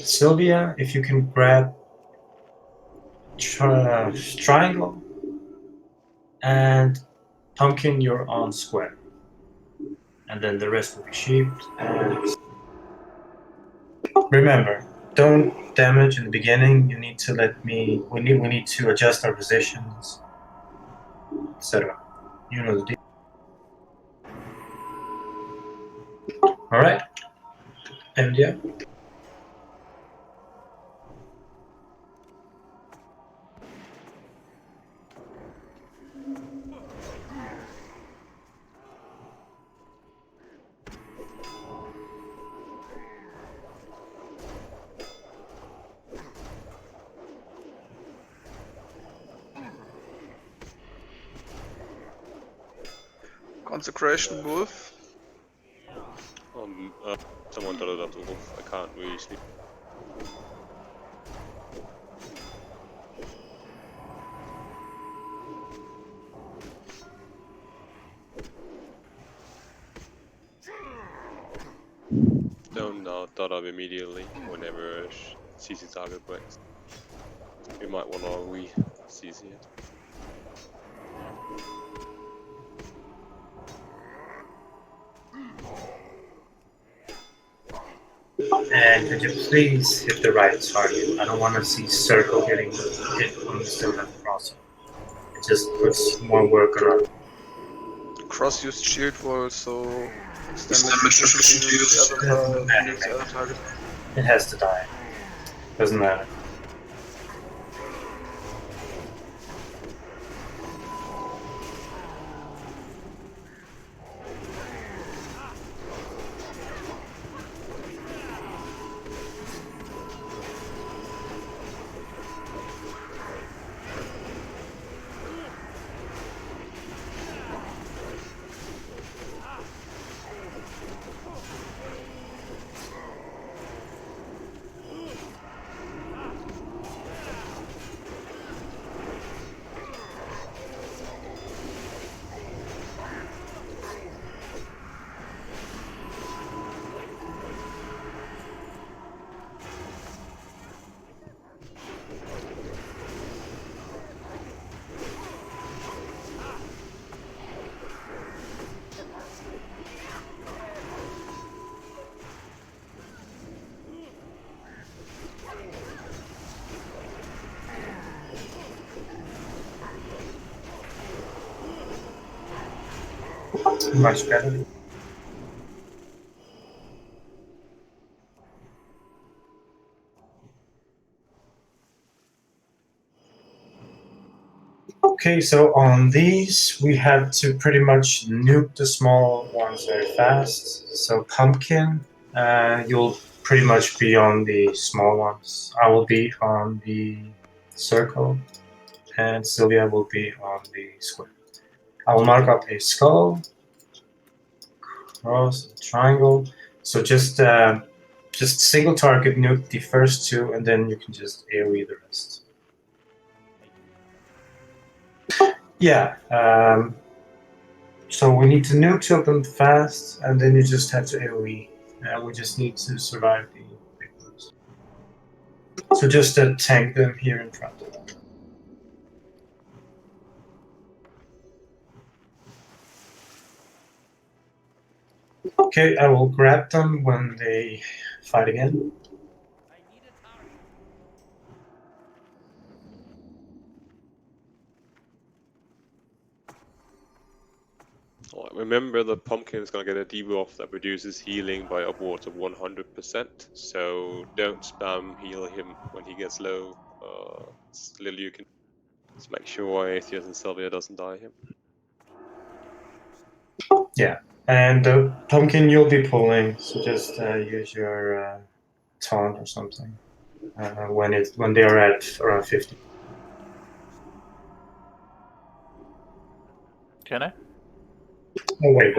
Sylvia, if you can grab Triangle. And Pumpkin, you're on Square. And then the rest will be sheep. And remember, don't damage in the beginning. You need to let me. We need to adjust our positions, etc. You know the deal. All right. And yeah. Consecration Wolf. Someone dotted up the wolf. I can't really sleep. Don't dot up immediately whenever CC target breaks. We might want to re-CC it. And could you please hit the right target? I don't want to see Circle getting hit on the still left crossing. It just puts more work around. Cross used shield wall, so its damage efficiency use the other target. It has to die. Doesn't matter. Much better. Okay, so on these, we have to pretty much nuke the small ones very fast. So Pumpkin, you'll pretty much be on the small ones. I will be on the circle, and Sylvia will be on the square. I will mark up a skull, cross, triangle. So just single target nuke the first two, and then you can just AoE the rest. Yeah. So we need to nuke two of them fast, and then you just have to AoE. We just need to survive the big ones. So just tank them here in front. Okay, I will grab them when they fight again. Remember, the pumpkin is going to get a debuff that reduces healing by upwards of 100%. So don't spam heal him when he gets low. It's little you can just make sure Atheus and Sylvia doesn't die here. Yeah, and pumpkin you'll be pulling, so just use your taunt or something when they are at around 50. Can I? Oh wait.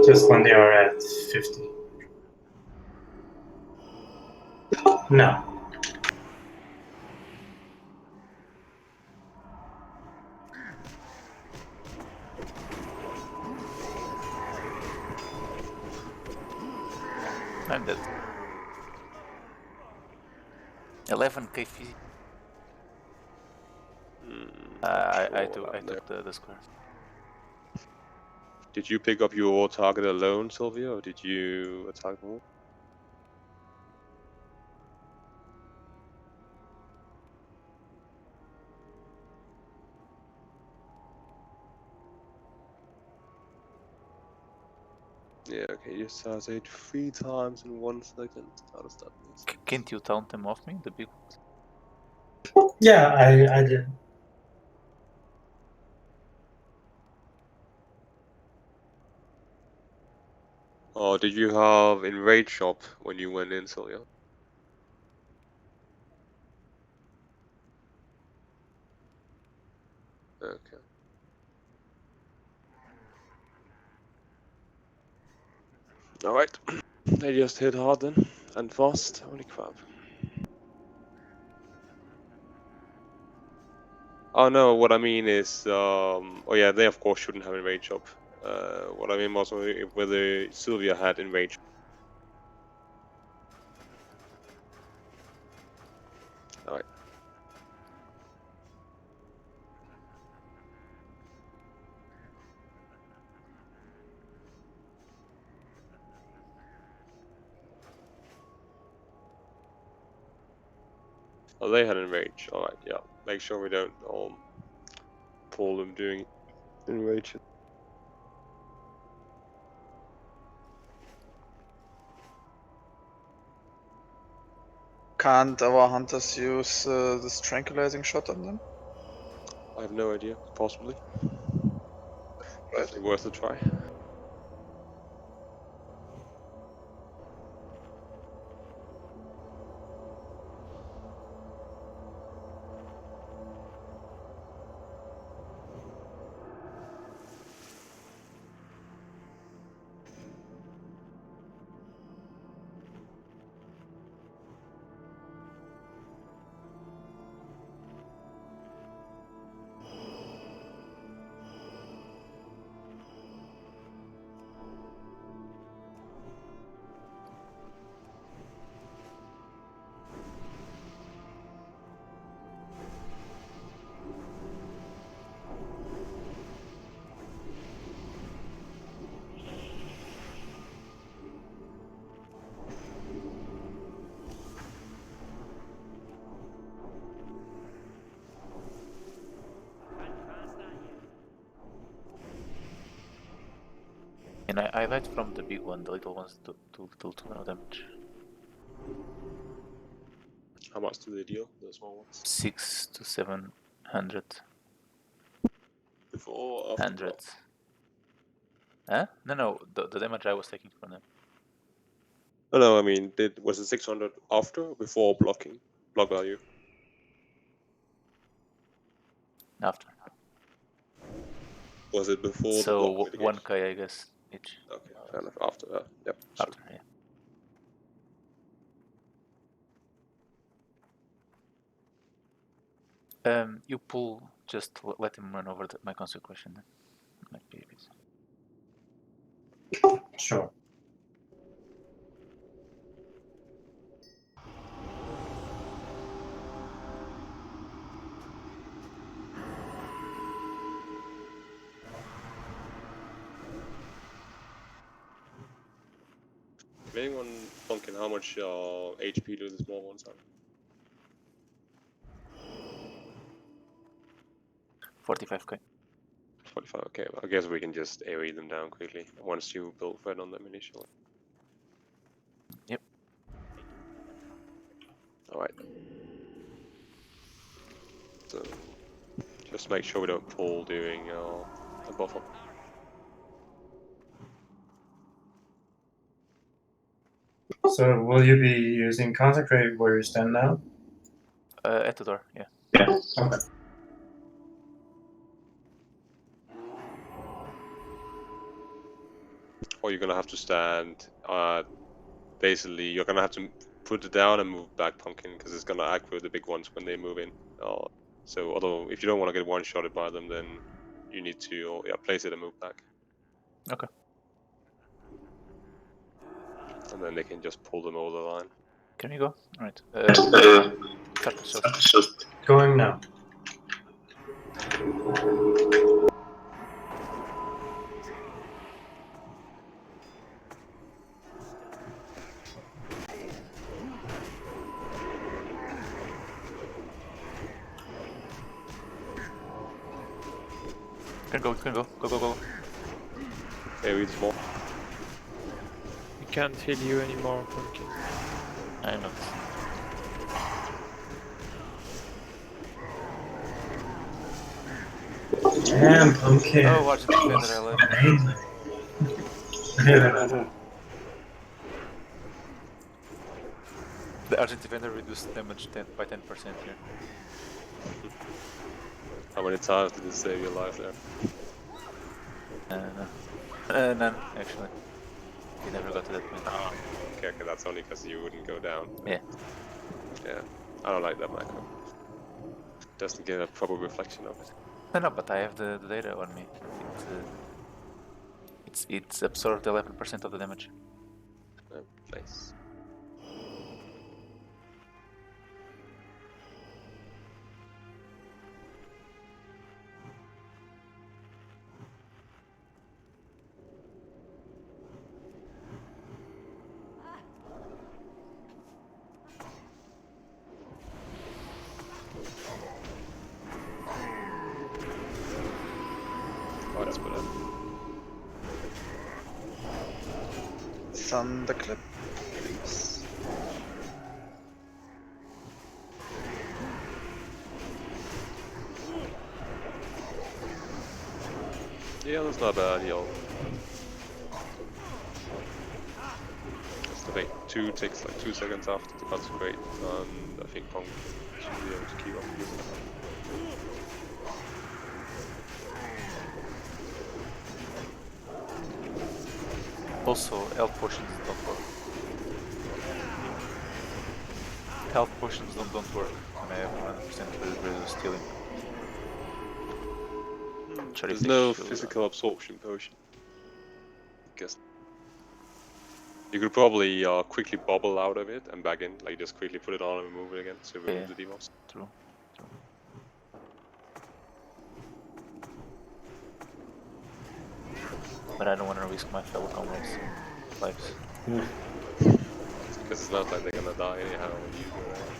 Just when they are at 50. No. I'm dead. 11k physics. I took the square. Did you pick up your target alone, Sylvia, or did you attack more? Yeah, okay, you assassinate 3 times in 1 second. How does that make sense? Can't you taunt them off me, the big ones? Yeah, I did. Oh, did you have Enrage Shop when you went in, Sylvia? Okay. Alright. They just hit hard then, and fast. Holy crap. Oh no, what I mean is, oh yeah, they of course shouldn't have Enrage Shop. What I mean was whether Sylvia had Enrage. Alright. Oh, they had Enrage. Alright, yeah. Make sure we don't pull them doing Enrage. Can't our hunters use this tranquilizing shot on them? I have no idea. Possibly. Definitely worth a try. And I light from the big one, the little ones do no damage. How much do they deal, the small ones? 600 to 700. Before or after? 100. Huh? No, the damage I was taking from them. No, I mean, was it 600 after or before blocking? Block value? After. Was it before the So block mitigation? 1k I guess each. Okay, fair enough. After that, yep. Sure. After, yeah. You pull, just let him run over my consecration then. Might be a bit. Sure. Depending on Pumpkin, how much HP do the small ones have? 45k. 45, okay. I guess we can just AoE them down quickly once you build Fred on them initially. Yep. Alright. So, just make sure we don't pull during a buff up. So will you be using Consecrate where you stand now? At the door, yeah. Yeah. Okay. Or you're gonna have to stand, basically you're gonna have to put it down and move back Pumpkin, because it's gonna aggro the big ones when they move in. So although if you don't want to get one-shotted by them, then you need to place it and move back. Okay. and then they can just pull them over the line. Can we go? Alright. Start the shot. Going now. Can go, can go. Go, go, go. Okay, we small. We can't heal you anymore, Pumpkin. I know. Damn, Pumpkin. Oh, watch the defender I left. Amazing. Yeah. The Argent defender reduced damage by 10% here. How many times did it save your life there? None, actually. We never got to that point. Oh, okay, that's only because you wouldn't go down. Yeah. Yeah, I don't like that macro. Doesn't get a proper reflection of it. No, but I have the data on me. It's absorbed 11% of the damage. Nice. Oh, that's better. Thunderclip, please. Yeah, that's not bad, heal. Just I think 2 takes like 2 seconds after to consecrate, and I think Pong should be able to keep up with it. Also, health potions don't work. Health potions don't work, and I have 100% reduced healing. There's no physical absorption potion. Guess you could probably quickly bubble out of it and back in, like just quickly put it on and remove it again to remove the demos. True. But I don't want to risk my fellow comrades' lives. Because it's not like they're gonna die anyhow when you do that.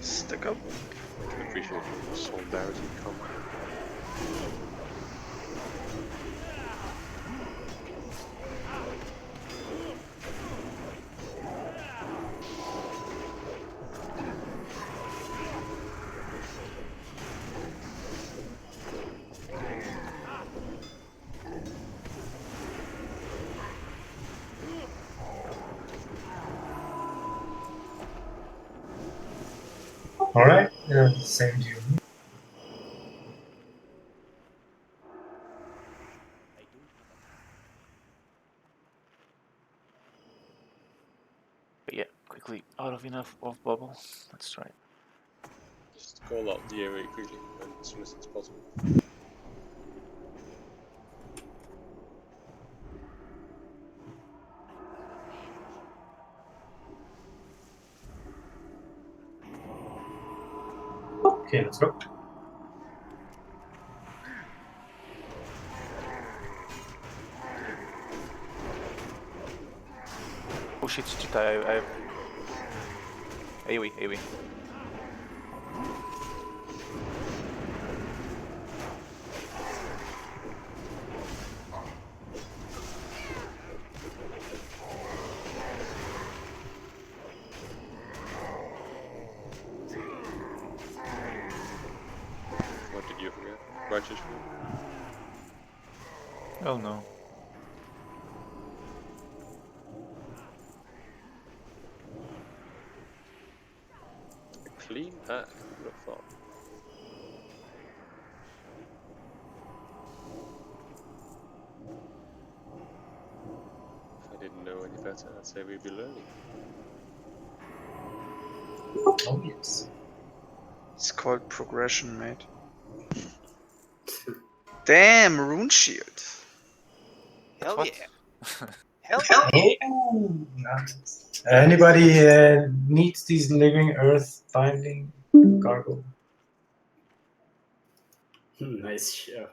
Stick up. I can appreciate your solidarity come. Alright, same to you. But yeah, quickly out of enough of bubble. Let's try it. Just call out the area quickly and as soon as it's possible. Okay, let's go. Oh shit, I have... AoE. What did you forget? Righteous food? Oh no. Clean hack, who would have thought? If I didn't know any better, I'd say we'd be learning. Oh yes. It's called progression, mate. Damn, rune shield. Hell What? yeah. Hell Yeah. Anybody needs these living earth binding gargle? Nice shit.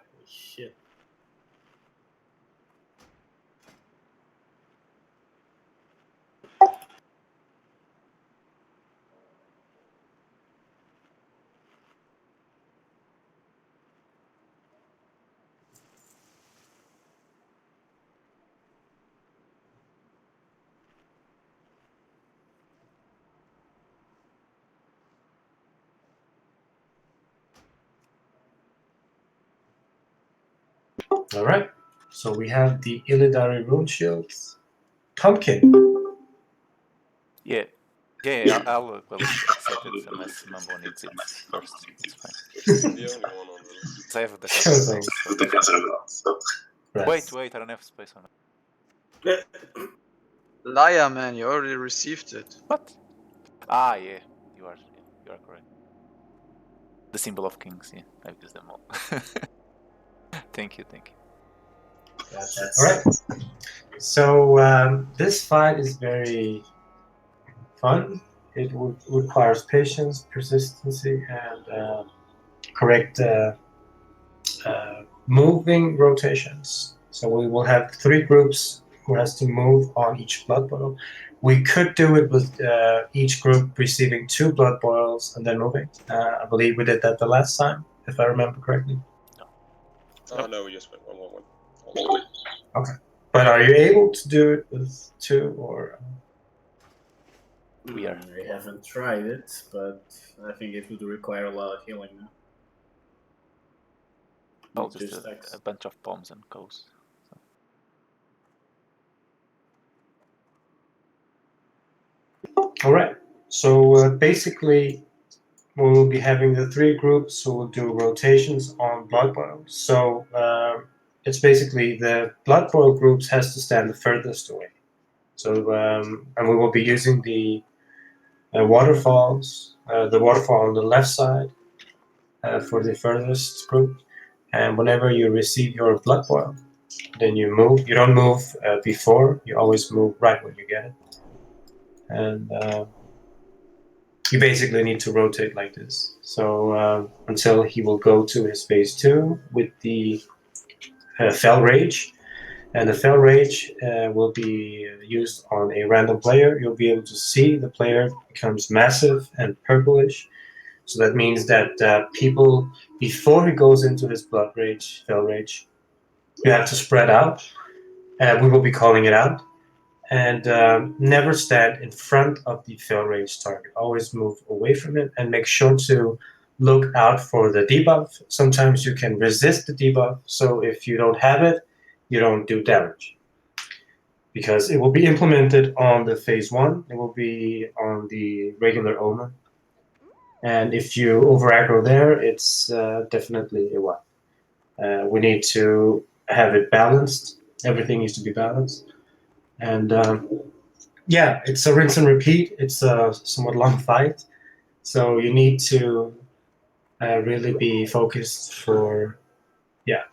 All right. So we have the Illidari rune shields. Pumpkin. Yeah. Yeah, I'll accept it unless Mambo needs it first. It's fine. I'm the only one on the list. 'Cause I have a defensive build, so. Right. Wait, I don't have space on it. Liar, man, you already received it. What? Ah, yeah, you are correct. The symbol of kings, yeah, I've used them all. Thank you. All right. So this fight is very fun. It requires patience, persistency, and correct moving rotations. So we will have 3 groups who has to move on each blood boil. We could do it with each group receiving 2 blood boils and then moving. I believe we did that the last time, if I remember correctly. Oh no, we just went 1-1-1. Okay. But are you able to do it with 2 or? We are. I haven't tried it, but I think it would require a lot of healing now. Oh, just a bunch of bombs and goes. All right. So basically, we will be having the 3 groups who will do rotations on blood boils. So it's basically the blood boil groups has to stand the furthest away. So and we will be using the waterfalls, the waterfall on the left side for the furthest group. And whenever you receive your blood boil, then you move. You don't move before. You always move right when you get it. And you basically need to rotate like this. So until he will go to his phase 2 with the Fell Rage. And the Fell Rage will be used on a random player. You'll be able to see the player becomes massive and purplish. So that means that people, before he goes into his Blood Rage, Fell Rage, you have to spread out. We will be calling it out. And never stand in front of the Fell Rage target. Always move away from it and make sure to look out for the debuff. Sometimes you can resist the debuff. So if you don't have it, you don't do damage. Because it will be implemented on the phase 1. It will be on the regular Omen. And if you over aggro there, it's definitely a wipe. We need to have it balanced. Everything needs to be balanced. And yeah, it's a rinse and repeat. It's a somewhat long fight. So you need to really be focused for, yeah,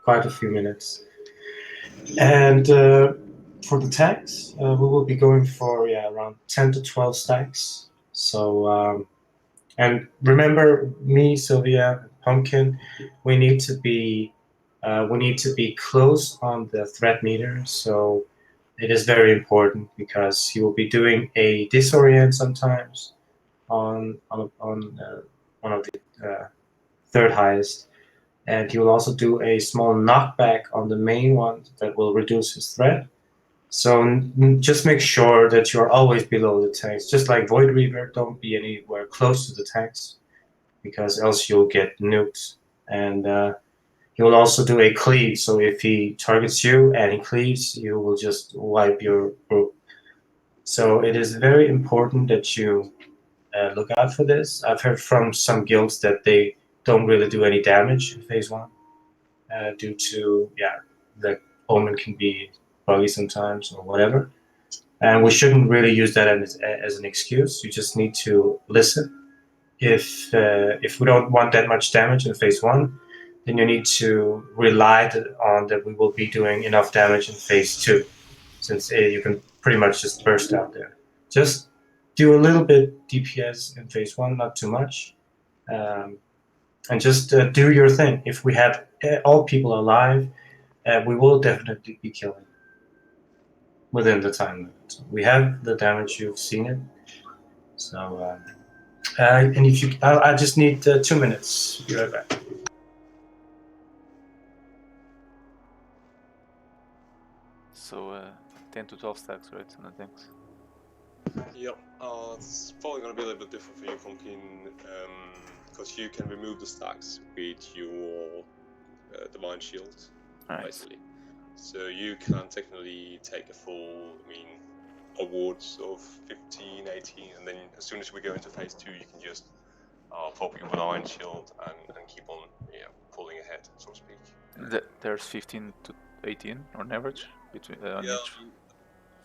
quite a few minutes. And for the tanks, we will be going for around 10 to 12 stacks. So and remember, me, Sylvia, Pumpkin, we need to be close on the threat meter. So it is very important because he will be doing a disorient sometimes on one of the 3rd highest. And he will also do a small knockback on the main one that will reduce his threat. So just make sure that you're always below the tanks. Just like Void Reaver, don't be anywhere close to the tanks, because else you'll get nuked. And he will also do a cleave. So if he targets you and he cleaves, you will just wipe your group. So it is very important that you look out for this. I've heard from some guilds that they don't really do any damage in phase 1 due to the Omen can be buggy sometimes or whatever. And we shouldn't really use that as an excuse. You just need to listen if we don't want that much damage in phase 1, then you need to rely on that we will be doing enough damage in phase 2, since you can pretty much just burst out there. Just do a little bit DPS in phase 1, not too much, and just do your thing. If we have all people alive, we will definitely be killing within the time limit. So we have the damage, you've seen it. So, and if you, I just need 2 minutes. Be right back. So 10 to 12 stacks, right? And thanks. Yep, it's probably going to be a little bit different for you, Pumpkin, because you can remove the stacks with your Divine Shield, basically. So you can technically take a full, awards of 15, 18, and then as soon as we go into phase 2, you can just pop your Divine Shield and keep on pulling ahead, so to speak. There's 15 to 18 on average between on each.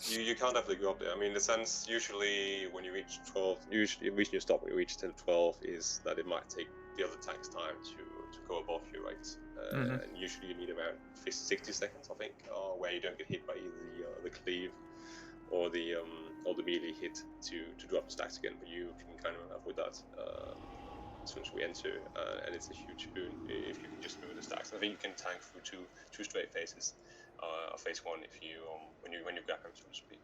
You can't definitely go up there. In the sense, usually when you reach 12, usually reaching your stop when you reach 10 to 12 is that it might take the other tanks time to go above you, right? And usually you need about 60 seconds, I think, where you don't get hit by either the cleave or the melee hit to drop the stacks again. But you can kind of avoid that as soon as we enter, and it's a huge boon if you can just move the stacks. I think you can tank through two straight phases. Phase 1 if you when you grab him, so to speak.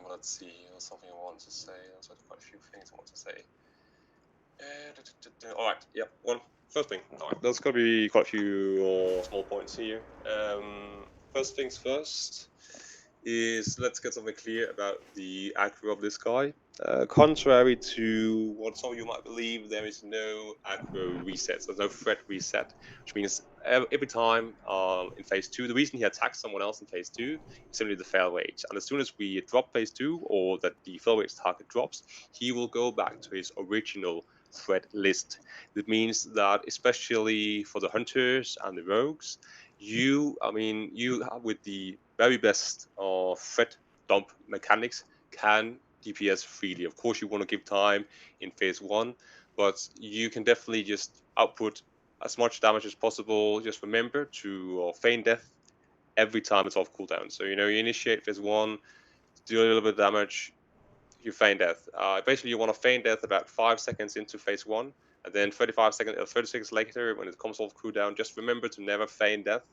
Let's see, there's something I want to say. There's quite a few things I want to say. Alright, yep. First thing. Alright, there's gonna be quite a few small points here. First things first is let's get something clear about the aggro of this guy. Contrary to what some of you might believe, there is no aggro resets. There's no threat reset, which means every time in phase 2, the reason he attacks someone else in phase 2 is simply the fail rate. And as soon as we drop phase 2, or that the fail rate target drops, he will go back to his original threat list. That means that especially for the hunters and the rogues, you with the very best threat dump mechanics can DPS freely. Of course, you want to give time in phase 1, but you can definitely just output as much damage as possible. Just remember to feign death every time it's off cooldown. So you initiate phase 1, do a little bit of damage, you feign death. Basically, you want to feign death about 5 seconds into phase 1, and then 30 seconds later, when it comes off cooldown, just remember to never feign death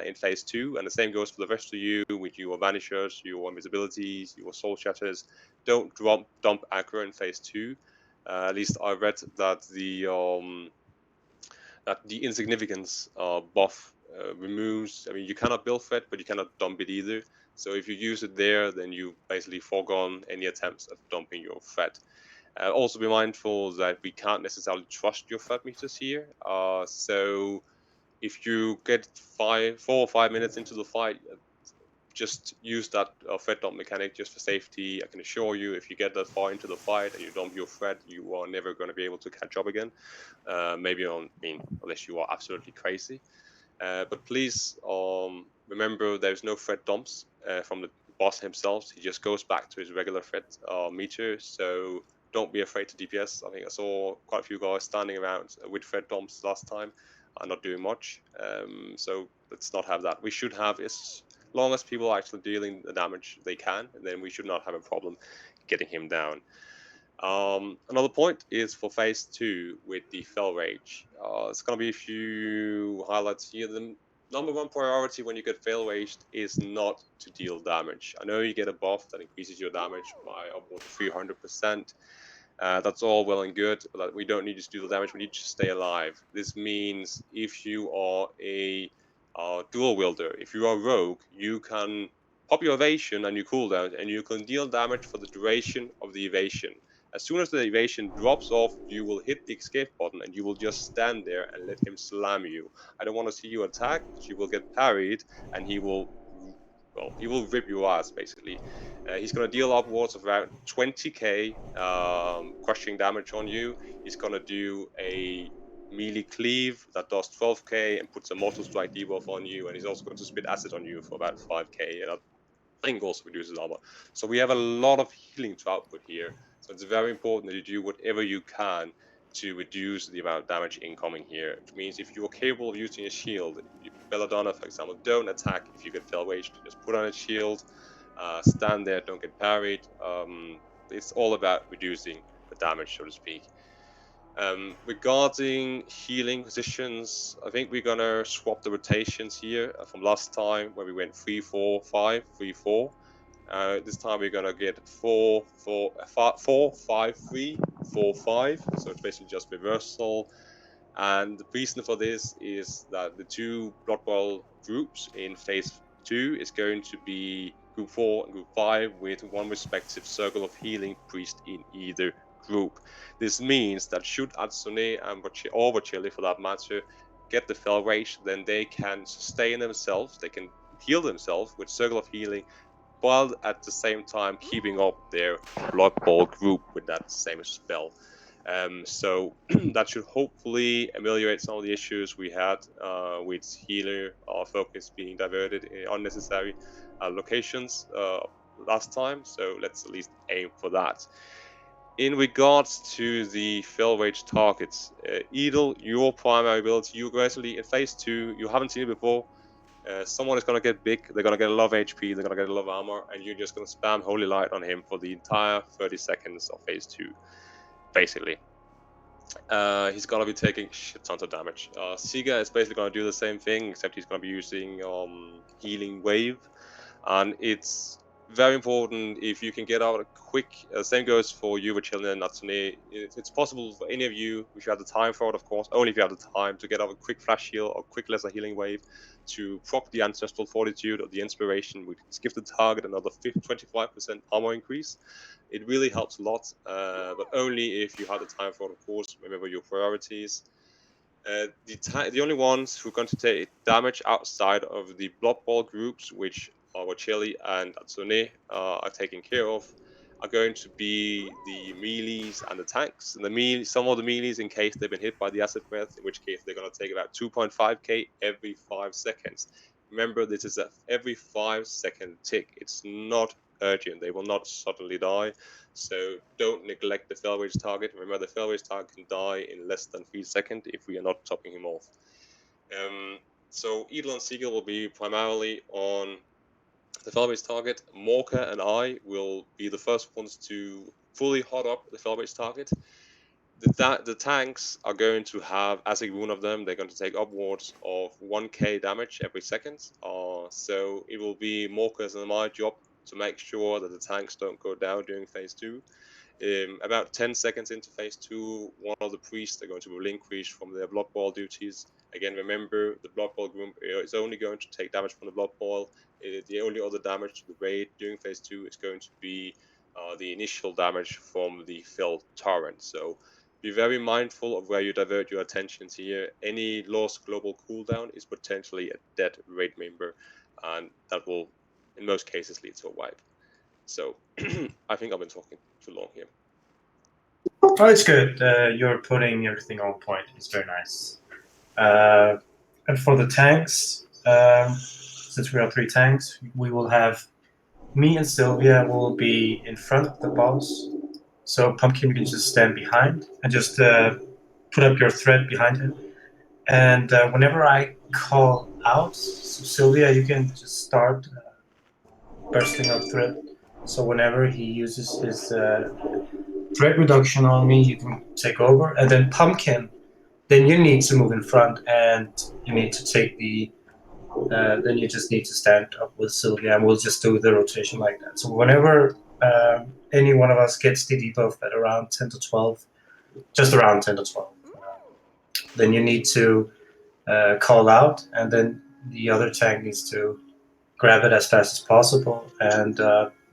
in phase 2. And the same goes for the rest of you with your vanishers, your invisibilities, your soul shatters. Don't dump aggro in phase 2. At least I read that the insignificance buff removes. You cannot build threat, but you cannot dump it either. So if you use it there, then you basically foregone any attempts at dumping your threat. Also be mindful that we can't necessarily trust your threat meters here. So if you get 4 or 5 minutes into the fight, just use that threat dump mechanic just for safety. I can assure you, if you get that far into the fight and you dump your threat, you are never going to be able to catch up again. Unless you are absolutely crazy. But please remember, there's no threat dumps from the boss himself. He just goes back to his regular threat meter. So don't be afraid to DPS. I think I saw quite a few guys standing around with threat dumps last time and not doing much. So let's not have that. We should have, as long as people are actually dealing the damage they can, and then we should not have a problem getting him down. Another point is for phase 2 with the Fell Rage. It's going to be a few highlights here. The number one priority when you get Fail Raged is not to deal damage. I know you get a buff that increases your damage by upwards of 300%. That's all well and good, but we don't need to do the damage. We need to stay alive. This means if you are a dual wielder, if you are rogue, you can pop your evasion and your cooldown, and you can deal damage for the duration of the evasion. As soon as the evasion drops off, you will hit the escape button and you will just stand there and let him slam you. I don't want to see you attack, because you will get parried and he will rip your ass, basically. He's going to deal upwards of around 20k crushing damage on you. He's going to do a melee cleave that does 12k and puts a mortal strike debuff on you, and he's also going to spit acid on you for about 5k, and I think also reduces armor. So we have a lot of healing to output here. So it's very important that you do whatever you can to reduce the amount of damage incoming here. It means if you're capable of using a shield, Belladonna, for example, don't attack if you get fell waged. Just put on a shield, stand there, don't get parried. It's all about reducing the damage, so to speak. Regarding healing positions, I think we're gonna swap the rotations here from last time where we went 3-4-5, 3-4. This time we're gonna get 4-5-3, 4-5. So it's basically just reversal. And the reason for this is that the two Blood Bowl groups in phase 2 is going to be group 4 and group 5 with one respective circle of healing priest in either group. This means that should Atsune and Bocelli for that matter get the fell rage, then they can sustain themselves, they can heal themselves with circle of healing, while at the same time keeping up their Blood Bowl group with that same spell. So that should hopefully ameliorate some of the issues we had with healer focus being diverted in unnecessary locations last time. So let's at least aim for that. In regards to the fell rage targets, Edel, your primary ability, you gradually in phase 2, you haven't seen it before. Someone is going to get big, they're going to get a lot of HP, they're going to get a lot of armor, and you're just going to spam Holy Light on him for the entire 30 seconds of phase 2, basically. He's going to be taking shit tons of damage. Siga is basically going to do the same thing, except he's going to be using Healing Wave, and it's very important if you can get out a quick, same goes for you, Bocelli and Natsune. It's possible for any of you, if you have the time for it, of course, only if you have the time, to get out a quick flash heal or quick lesser healing wave to proc the Ancestral Fortitude or the Inspiration, which give the target another 25% armor increase. It really helps a lot, but only if you have the time for it, of course. Remember your priorities. The only ones who are going to take damage outside of the Blood Bowl groups, which Bocelli and Atsune are taken care of, are going to be the melees and the tanks. And some of the melees, in case they've been hit by the acid breath, in which case they're going to take about 2.5k every 5 seconds. Remember, this is a every 5-second tick. It's not urgent. They will not suddenly die. So don't neglect the fell rage target. Remember, the fell rage target can die in less than 3 seconds if we are not topping him off. So Edel and Siegel will be primarily on the fell rage target. Morka and I will be the first ones to fully hot up the fell rage target. The tanks are going to have, as a one of them, they're going to take upwards of 1k damage every second. So it will be Morka's and my job to make sure that the tanks don't go down during phase 2. About 10 seconds into phase 2, one of the priests are going to relinquish from their Blood Bowl duties. Again, remember, the Blood Bowl group is only going to take damage from the Blood Bowl. The only other damage to the raid during phase 2 is going to be the initial damage from the fell torrent. So be very mindful of where you divert your attentions here. Any lost global cooldown is potentially a dead raid member, and that will, in most cases, lead to a wipe. So I think I've been talking too long here. Oh, it's good. You're putting everything on point. It's very nice. And for the tanks, since we are 3 tanks, we will have me and Sylvia will be in front of the boss. So Pumpkin can just stand behind and just put up your thread behind him. And whenever I call out, so Sylvia, you can just start bursting up thread. So whenever he uses his threat reduction on me, you can take over. And then Pumpkin, then you need to move in front and you need to take the then you just need to stand up with Sylvia, and we'll just do the rotation like that. So whenever any one of us gets the debuff at around 10 to 12, just around 10 to 12, then you need to call out, and then the other tank needs to grab it as fast as possible, and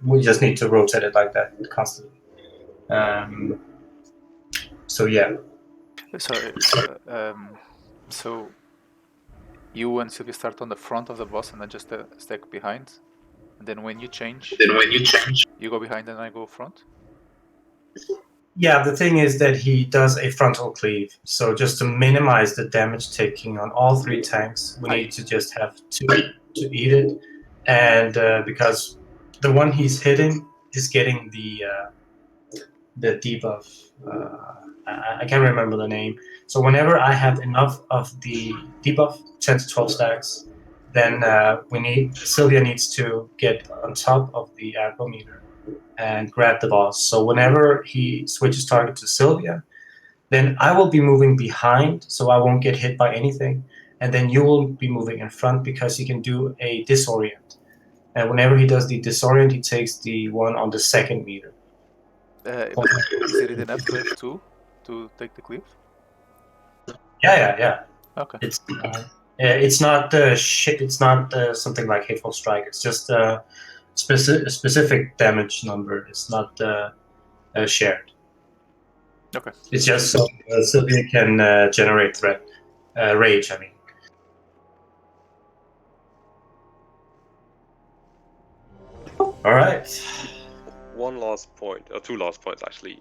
we just need to rotate it like that constantly. So yeah. Sorry. So you and Sylvia start on the front of the boss and then just stack behind. And then when you change, you go behind and I go front? Yeah, the thing is that he does a frontal cleave. So just to minimize the damage taking on all 3 tanks, we need to just have 2 to eat it. And because the one he's hitting is getting the the debuff. I can't remember the name. So whenever I have enough of the debuff, 10 to 12 stacks, then Sylvia needs to get on top of the aggro meter and grab the boss. So whenever he switches target to Sylvia, then I will be moving behind, so I won't get hit by anything. And then you will be moving in front because he can do a disorient. And whenever he does the disorient, he takes the one on the second meter. Is it enough to have 2 to take the cliff? Yeah. Okay. It's not it's not something like Hateful Strike. It's just a specific damage number. It's not shared. Okay. It's just so Sylvia can generate threat, rage. I mean. All right. One last point, or two last points actually.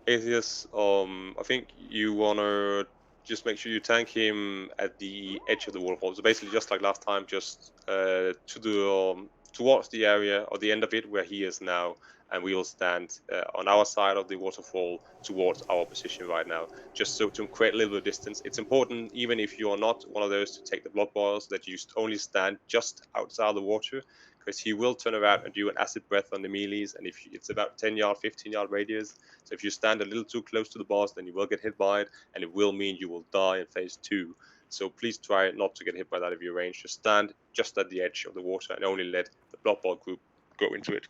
Atheist, I think you wanna just make sure you tank him at the edge of the waterfall. So basically, just like last time, just to the towards the area or the end of it where he is now, and we will stand on our side of the waterfall towards our position right now, just so to create a little bit of distance. It's important, even if you are not one of those to take the blood boils, that you only stand just outside the water, because he will turn around and do an acid breath on the melees, and if it's about 10 yard, 15 yard radius. So if you stand a little too close to the boss, then you will get hit by it, and it will mean you will die in phase 2. So please try not to get hit by that if you're ranged. Just stand just at the edge of the water and only let the blood ball group go into it.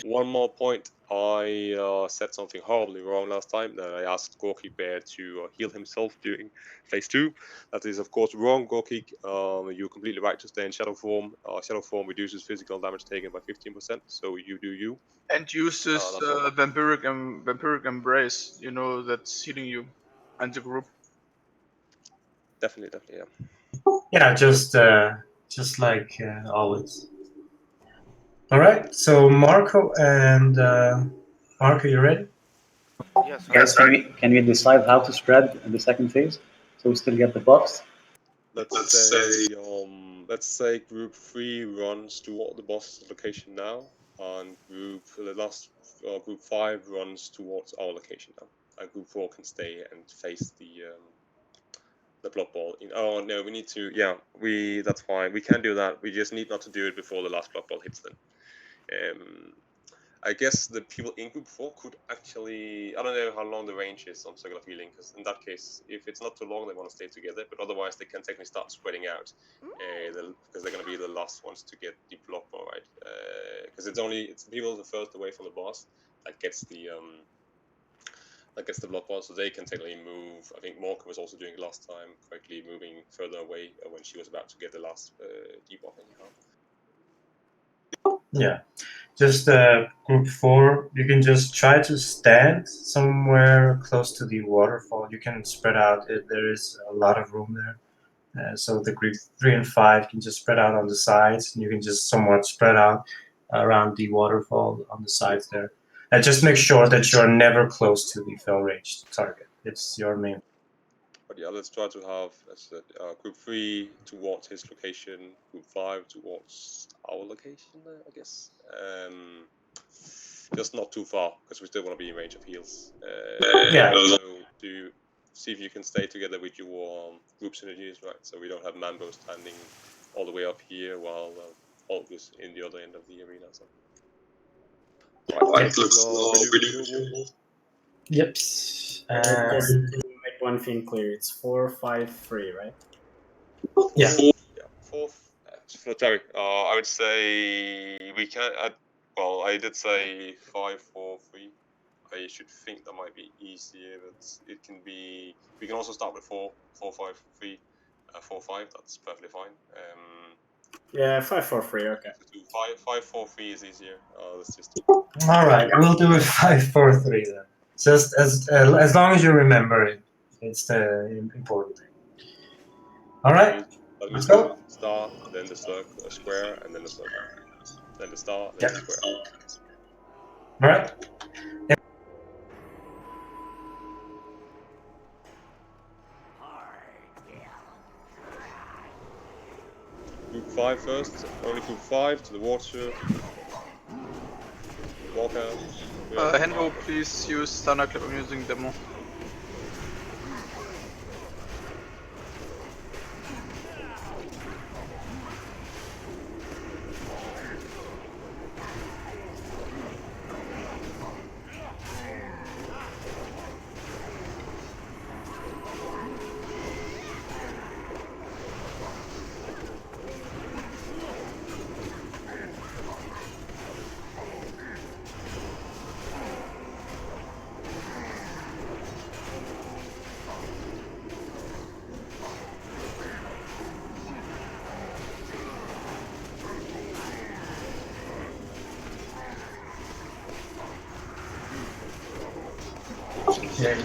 One more point. I said something horribly wrong last time, that I asked Gorky Bear to heal himself during phase 2. That is, of course, wrong, Gorky. You're completely right to stay in shadow form. Shadow form reduces physical damage taken by 15%, so you do you. And use this vampiric embrace. You know, that's healing you and the group. Definitely, yeah. Yeah, just like always. All right, so Marco and Marco, you ready? Yes, sir. Guys, can we decide how to spread in the second phase so we still get the buffs? Let's say group 3 runs toward the boss location now, and group 5 runs towards our location now, and group 4 can stay and face the blood ball. Oh no, we need to. Yeah, that's fine. We can do that. We just need not to do it before the last blood ball hits them. I guess the people in group 4 could actually, I don't know how long the range is on circular healing, because in that case, if it's not too long, they want to stay together, but otherwise they can technically start spreading out, because they're going to be the last ones to get the block ball, right? Because it's the people the first away from the boss that gets the block ball, so they can technically move. I think Morka was also doing it last time, correctly moving further away when she was about to get the last debuff anyhow. Yeah, just group 4, you can just try to stand somewhere close to the waterfall. You can spread out. There is a lot of room there. So the group 3 and 5 can just spread out on the sides, and you can just somewhat spread out around the waterfall on the sides there. And just make sure that you're never close to the fell range target. It's your main. But yeah, let's try to have, as I said, group 3 towards his location, group 5 towards our location, I guess. Just not too far, because we still want to be in range of heals. Yeah. So to see if you can stay together with your group synergies, right? So we don't have Mambo standing all the way up here while Hulk is in the other end of the arena. So. Right, looks Yep. Just to make one thing clear, it's 4-5-3, right? Yeah. Sorry, I would say we can. Well, I did say 5-4-3. I should think that might be easier, but it can be. We can also start with 4-5-3, 4-5. That's perfectly fine. Yeah, 5-4-3. Okay. 5-4-3 is easier. Let's just. All right, we'll do it 5-4-3 then. Just as long as you remember it, it's the important thing. All right, let's go. Star, then the circle, a square, and then the circle. Then the star, then the square. All right. Group 5 first. Only group 5 to the water. Walk cannon. Hendo, please use Thunderclap. I'm using demo. Yeah.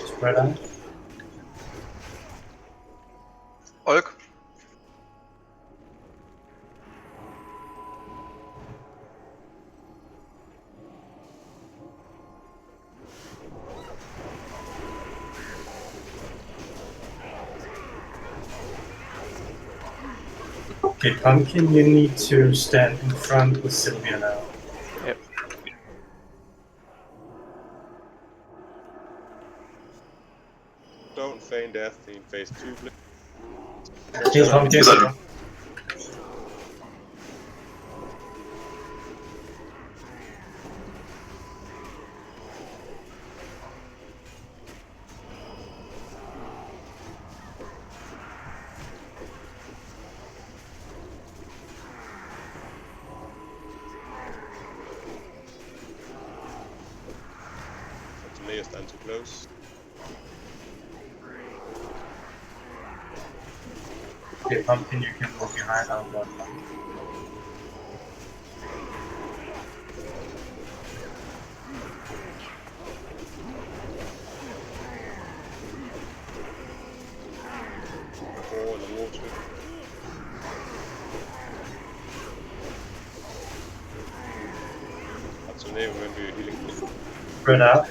Spread out. Olk. Okay, Pumpkin, you need to stand in front with Sylvia now. Yep. Don't feign death in phase 2, please. Heal Pumpkin. To me, stand too close. Okay, Pumpkin, you can move behind our blood. Or in the water. That's your name when we're healing. Spread out.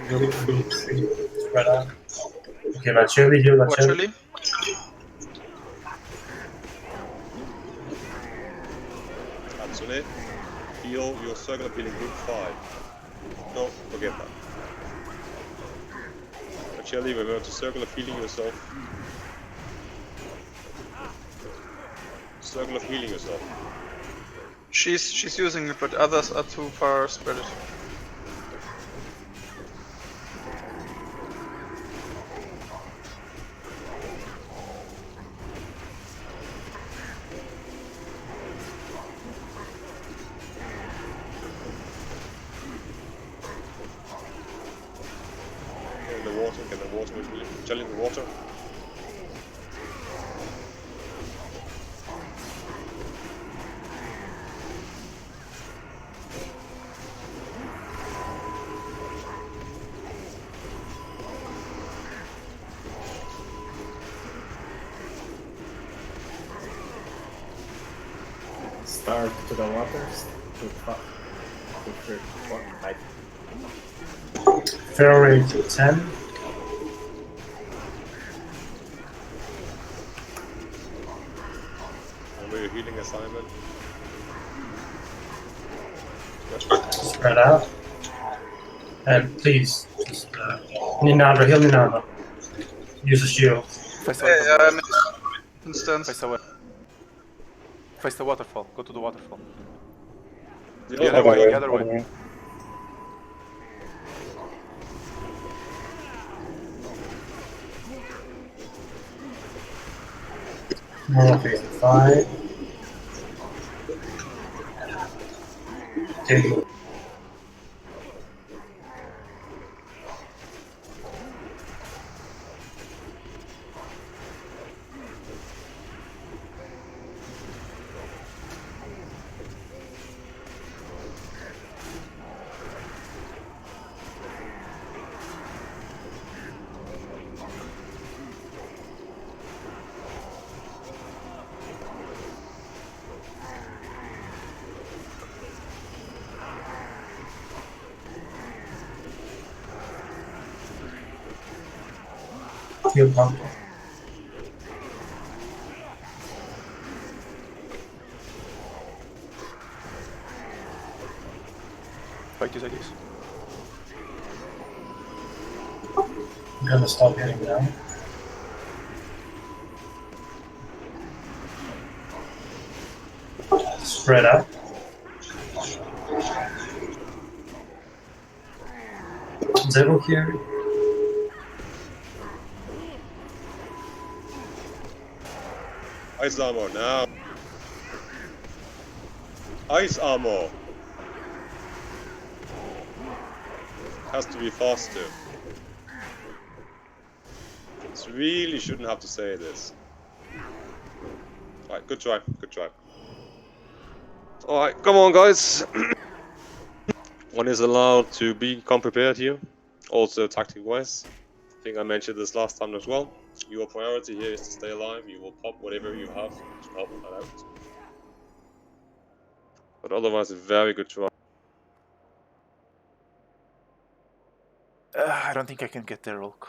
Healing group. Spread out. Okay, Vacheli, heal Watch Vacheli. really. Hatsune, heal your circle of healing group 5. Don't forget that. Actually, remember to circle of healing yourself. Circle of healing yourself. She's using it, but others are too far spread it. In the water, get the water with me. Jelly in the water. Start to the waters. Right. Fair rate to 10. Remember your healing assignment. Spread out. And please, just, Ninadra, heal Ninadra. Use a shield. Face Hey, away. instance. Face away. Face the waterfall. Go to the waterfall. The other way, the other way. More phase 5. Okay. Heal Pumpkin. Like this, like this. I'm gonna stop hitting down. Spread out. Zero here. Ice armor now. Ice armor. Has to be faster. It really shouldn't have to say this. Alright, good try, good try. Alright, come on guys. One is allowed to become prepared here. Also tactic wise. I think I mentioned this last time as well. Your priority here is to stay alive. You will pop whatever you have to help that out. But otherwise a very good try. I don't think I can get there, Rolk.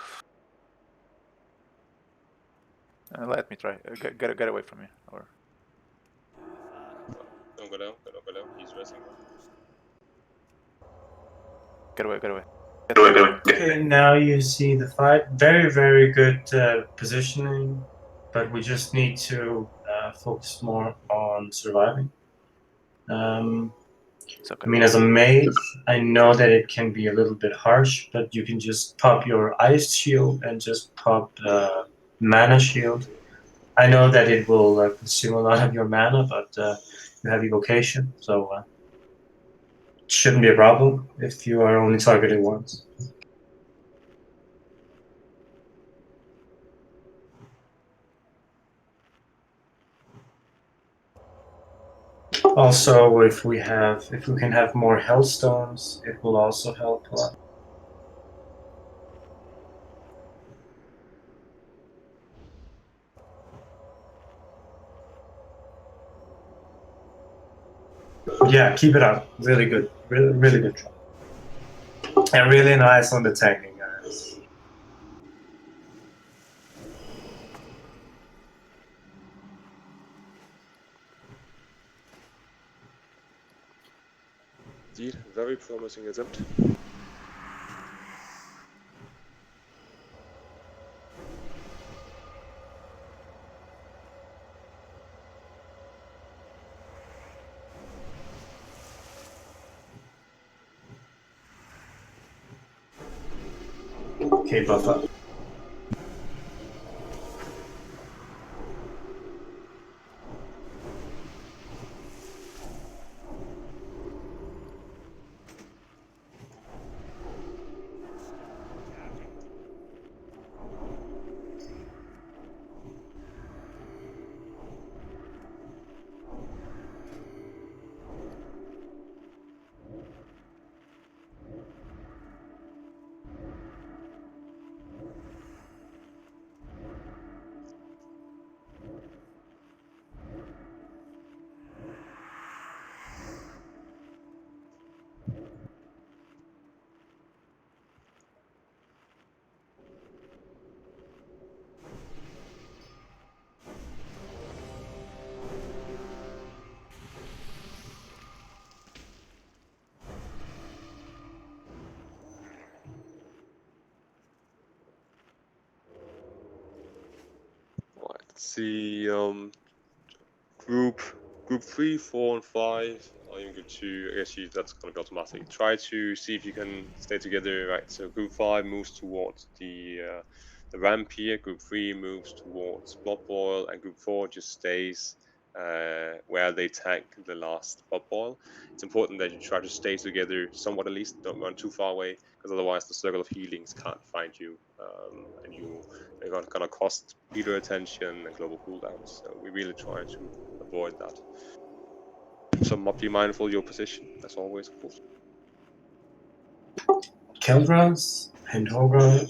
Let me try. Get away from me. Or Don't go down, don't go down. He's resting. get away. Okay, now you see the fight. Very, very good positioning, but we just need to focus more on surviving. I mean, as a mage, I know that it can be a little bit harsh, but you can just pop your ice shield and just pop mana shield. I know that it will consume a lot of your mana, but you have evocation, so it shouldn't be a problem if you are only targeted once. Also, if we can have more hellstones, it will also help a lot. Yeah, keep it up. Really good. Really good job. And really nice on the tanking, guys. Indeed, very promising attempt. Okay, buff up. Right, let's see. Group 3, 4, and 5. Or even group 2. I guess that's gonna be automatic. Try to see if you can stay together. Right. So group 5 moves towards the ramp here. Group 3 moves towards Blood Boil, and group 4 just stays where they tank the last Blood Boil. It's important that you try to stay together somewhat at least. Don't run too far away, because otherwise the circle of healings can't find you, and you're gonna cost healer attention and global cooldowns. So we really try to avoid that. So be mindful of your position, as always, of course. Keldras, Hendogra,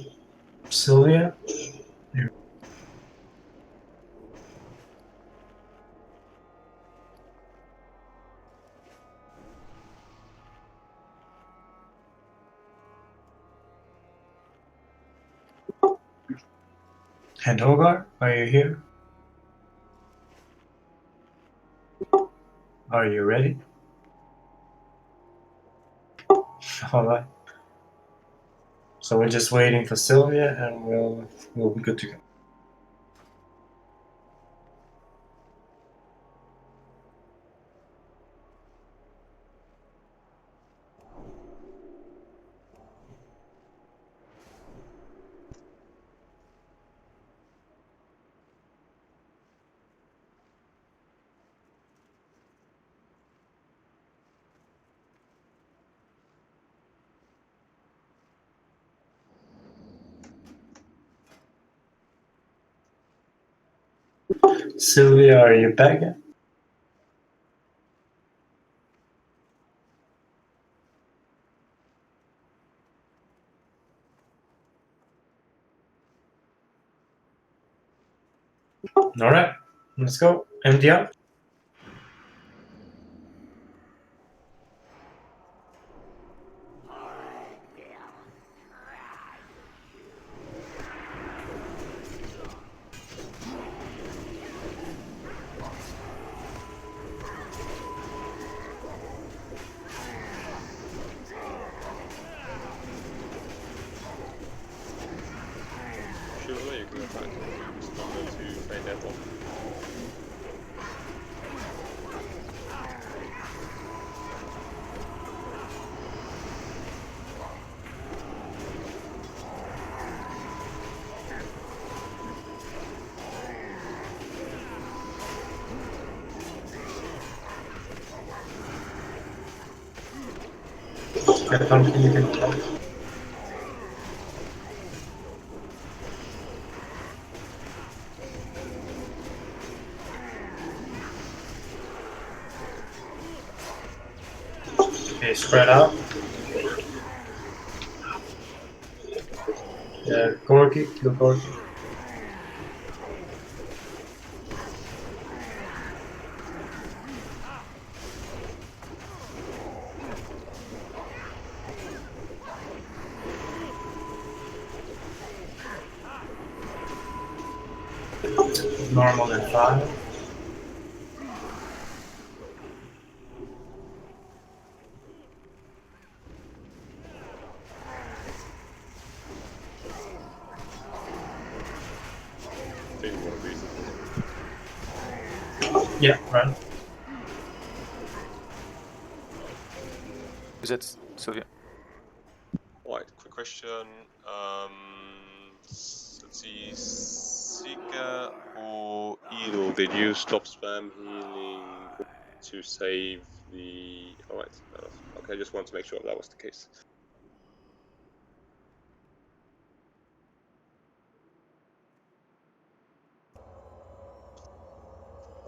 Sylvia. Hendogar, are you here? Are you ready? Alright. So we're just waiting for Sylvia and we'll be good to go. Sylvia, are you back yet? Alright, let's go. Empty out. Surely you can attack. Just not going to fade that one. Get something you can tell. Okay, spread out. Yeah, Gorky, kill Gorky. Normal and 5. I think one of these is Yeah, run. Is it Sylvia? Right, quick question. Let's see, Sika or Edel, did you stop spam healing to save the... Alright, okay, I just want to make sure that was the case.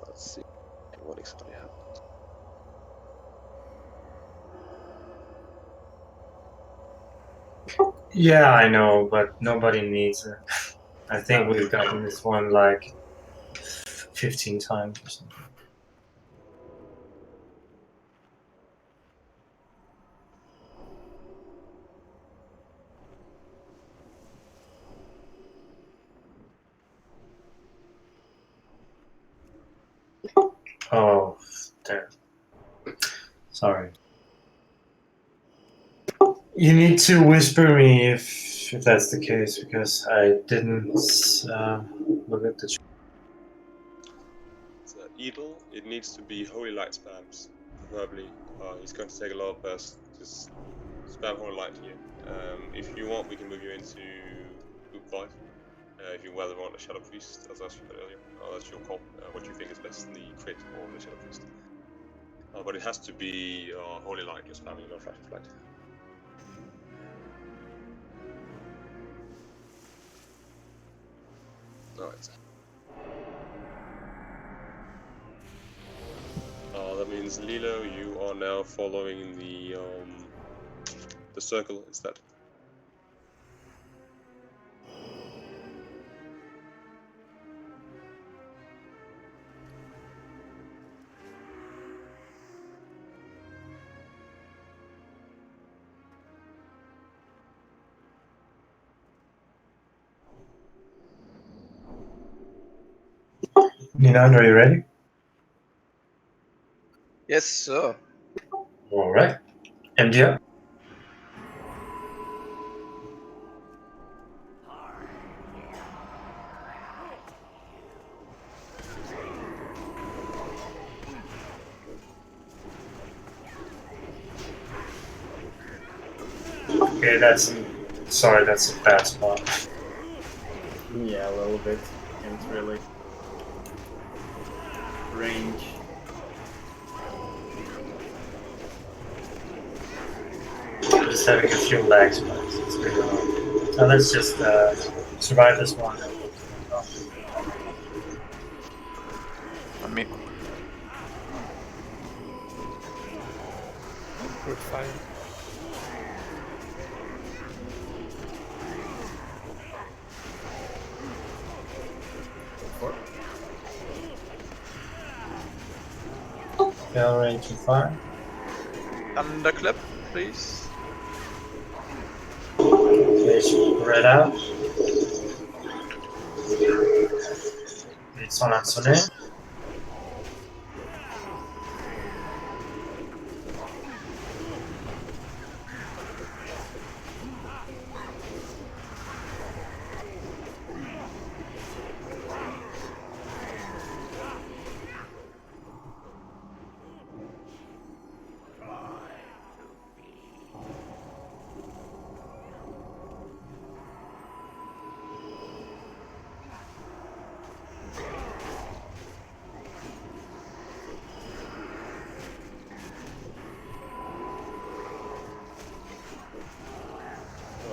Let's see what exactly happened. Yeah, I know, but nobody needs it. I think we've gotten this one like 15 times or something. Oh, damn. Sorry. You need to whisper me if that's the case, because I didn't look at the chat. Edel, it needs to be Holy Light spams, preferably. He's going to take a lot of bursts. Just spam Holy Light here. If you want, we can move you into Group 5. If you rather want a Shadow Priest, as I said earlier. That's your call. What you think is best, the crit or the Shadow Priest. But it has to be Holy Light you're spamming, not Flash of Light. Alright. That means Lilo, you are now following the circle instead. Nina, are you ready? Yes, sir. Alright. MD up. Okay, that's... Sorry, that's a bad spot. Yeah, a little bit. Can't really range. Just having a few lag spikes. It's really hard. Now let's just survive this one. And we'll do it off. On me. Good fire. Spell range to fire. Underclip, please. Okay, spread out. It's on Hatsune.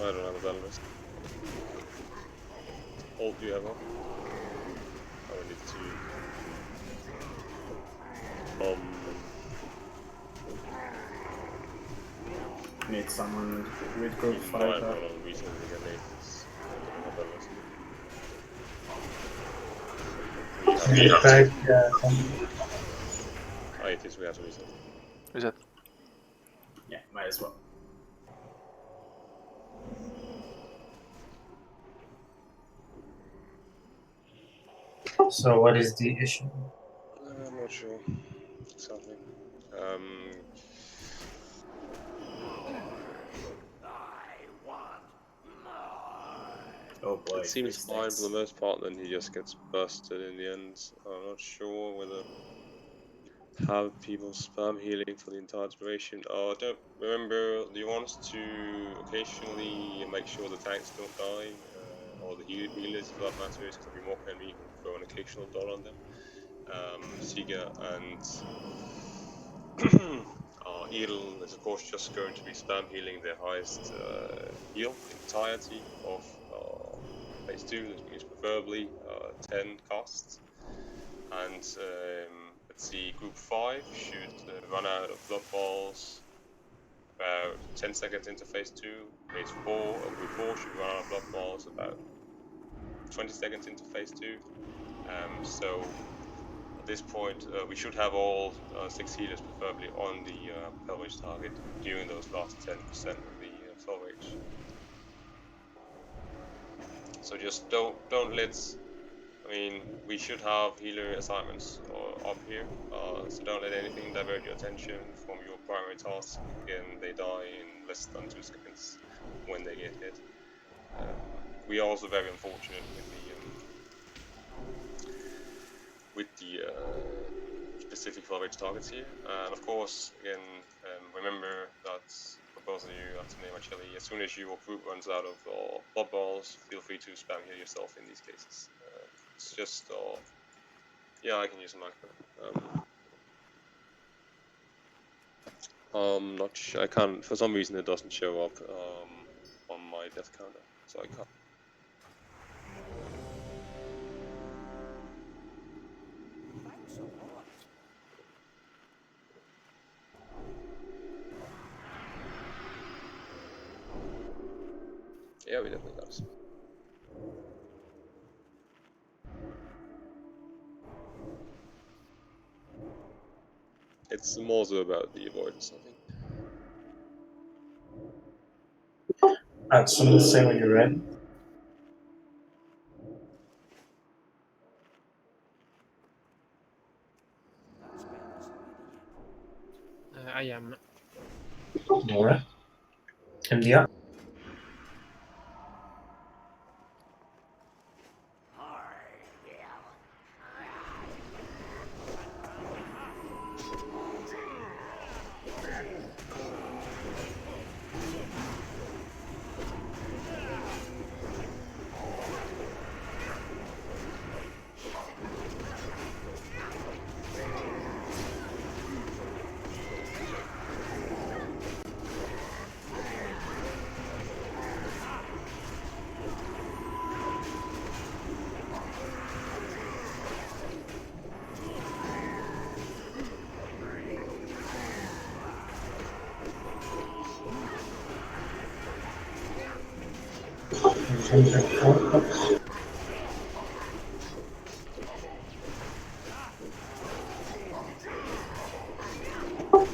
Oh, I don't have a battle list. Ult, do you have one? I will need to. Need someone with group No, I fight. have one on recently grenades. I don't have a battle list. We back. It is, we have some recently. Is that? Yeah, might as well. So what is the issue? I'm not sure. Something. Oh boy. It seems these fine decks. for the most part, then he just gets busted in the end. I'm not sure whether have people spam healing for the entire duration. Don't remember, do you want us to occasionally make sure the tanks don't die? Or the healers for that matter, is going to be more and me who throw an occasional dot on them. Siga and Edel is of course just going to be spam healing their highest heal in entirety of phase 2, that means preferably 10 casts. And let's see, group 5 should run out of blood balls about 10 seconds into phase 2. Phase 4, group 4 should run out of blood balls about 20 seconds into phase 2. So at this point, we should have all 6 healers preferably on the spell rage target during those last 10% of the spell rage. So just don't let. I mean, we should have healer assignments up here, so don't let anything divert your attention from your primary task. Again, they die in less than 2 seconds when they get hit. We are also very unfortunate with the specific spell rage targets here. And of course, again, remember that for both of you, Hatsune, Marcelli, as soon as your group runs out of blood balls, feel free to spam heal yourself in these cases. It's just, yeah, I can use a macro. Not sure, I can't, for some reason it doesn't show up on my death counter, so I can't. Yeah, we definitely got it. It's more so about the avoidance, I think. Someone say when you're ready. I am. Alright. India.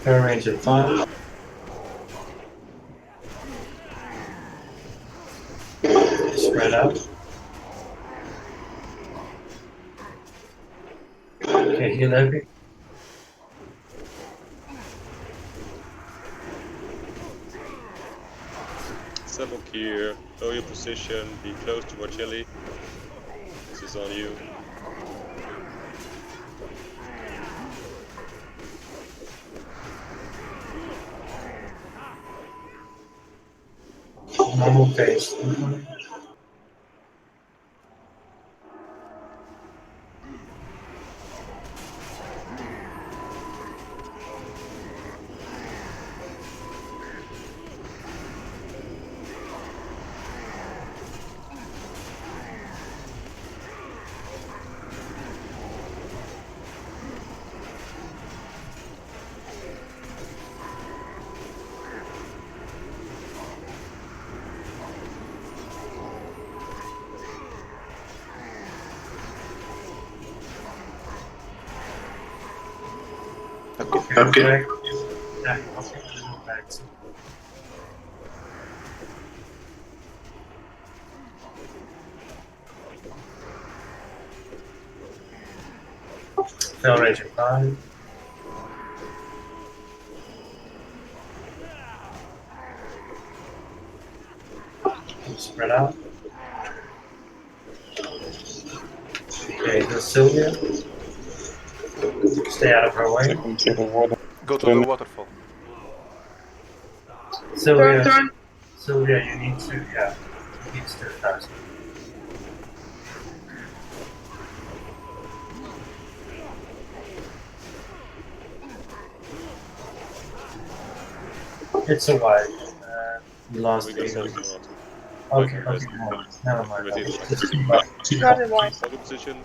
Fair range at 5. Spread out. Okay, heal heavy. Sebok here. Know your position. Be close to Marcelli. This is on you. Normal phase. Okay. Yeah, okay. Fail rate at 5. Spread out. Okay, there's Sylvia. Stay out of her way. Second to the water. Go to the waterfall. Sylvia, Sylvia, you need to, yeah, you need to fast. It's a wipe. You lost We the got eagle. something Okay, never mind. Got a position.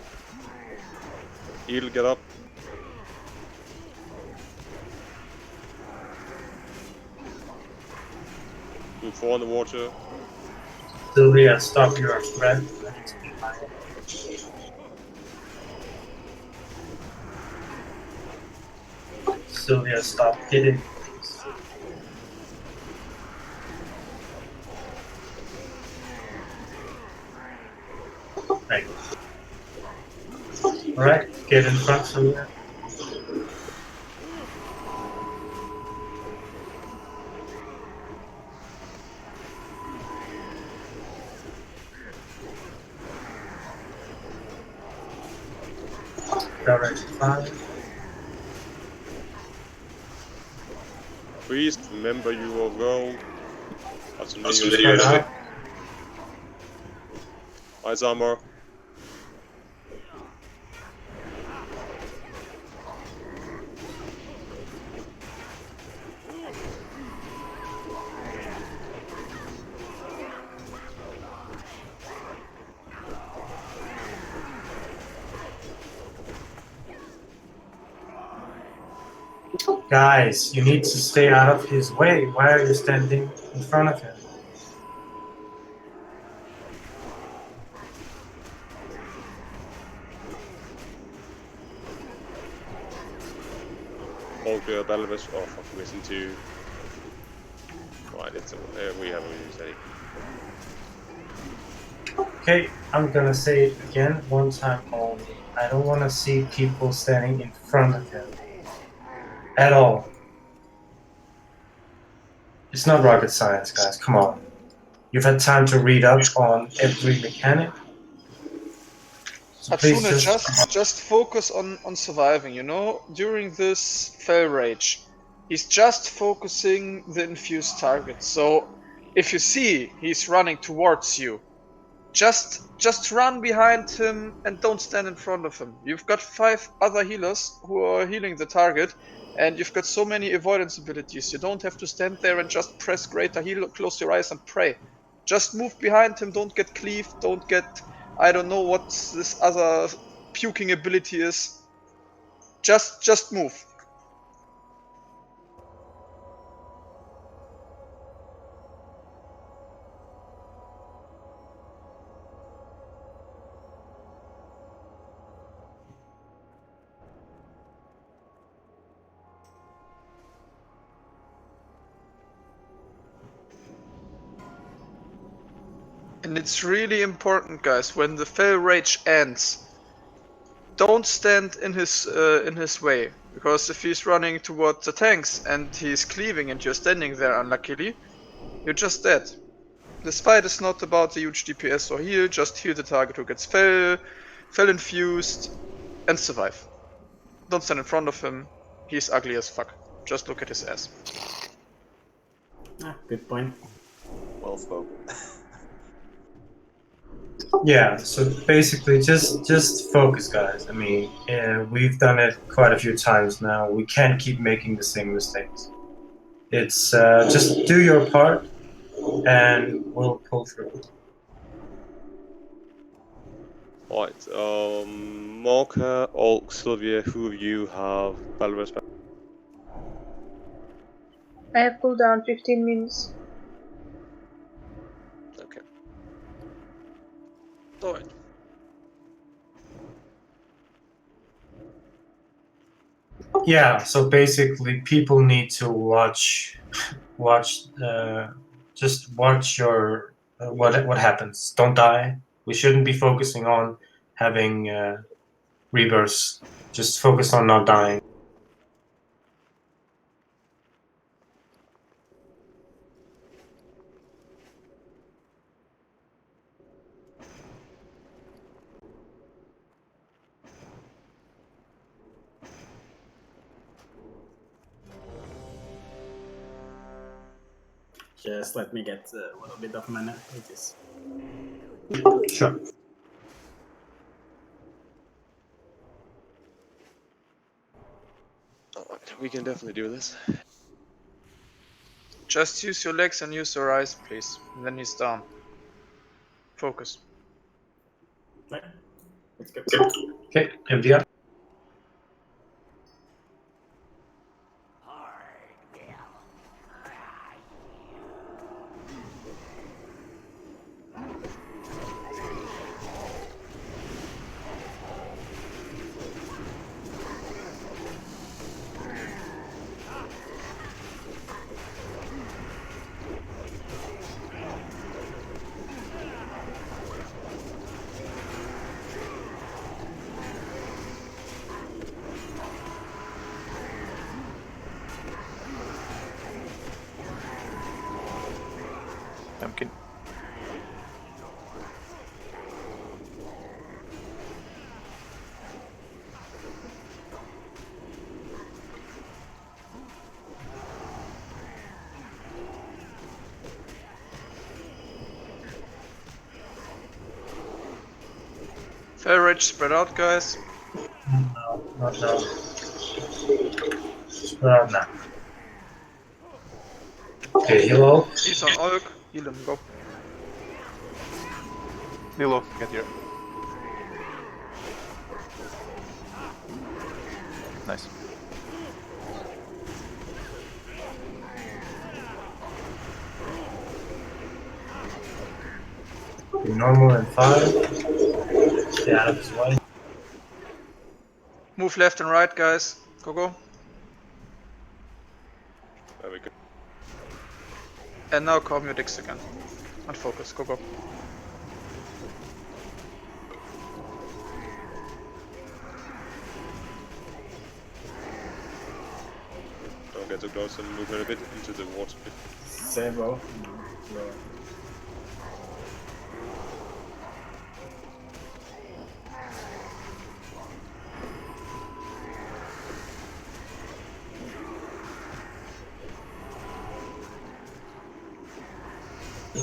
Heal, get up. Move 4 on the water. Sylvia, stop your spread. Sylvia, stop hitting. Thank you. Alright, get in front, Sylvia. Direct 5. Priest, remember you are gold. That's a Spread out. Ice armor. Guys, you need to stay out of his way. Why are you standing in front of him? Polka, Belvis. Oh, fuck, missing 2. Right, it's we haven't used any. Okay, I'm gonna say it again, one time only. I don't want to see people standing in front of him. At all. It's not rocket science, guys. Come on. You've had time to read up on every mechanic. So please Hatsune, just focus on surviving, you know? During this Fell Rage, he's just focusing the infused target. So if you see he's running towards you, just run behind him and don't stand in front of him. You've got 5 other healers who are healing the target, and you've got so many avoidance abilities. You don't have to stand there and just press greater heal, close your eyes and pray. Just move behind him, don't get cleaved, don't get, I don't know what this other puking ability is. Just move. And it's really important, guys, when the Fell Rage ends, don't stand in his way. Because if he's running towards the tanks and he's cleaving and you're standing there unluckily, you're just dead. This fight is not about the huge DPS or heal, just heal the target who gets fell infused, and survive. Don't stand in front of him, he's ugly as fuck. Just look at his ass. Ah, good point. Well spoken. Yeah, so basically just focus, guys. I mean, we've done it quite a few times now. We can't keep making the same mistakes. It's just do your part and we'll pull through. Alright, Marker, Ulk, Sylvia, who of you have battle respect? I have cooldown 15 minutes. Okay. Alright. Yeah, so basically people need to just watch your what happens. Don't die. We shouldn't be focusing on having rebirths. Just focus on not dying. Just let me get a little bit of mana, please. Sure. Alright, we can definitely do this. Just use your legs and use your eyes, please. And then he's down. Focus. Right. Let's go. Okay, MDR. Pumpkin. Fell Rage spread out, guys. No, not now. Spread out now. Okay, hello. He's on Ulk. Heal him, go. Lilo, get here. Nice. Okay, normal and 5. Stay out of his way. Move left and right, guys. Go, go. There we go. And now calm your dicks again. And focus, go, go. Don't get too close and move a bit into the water. Several. No.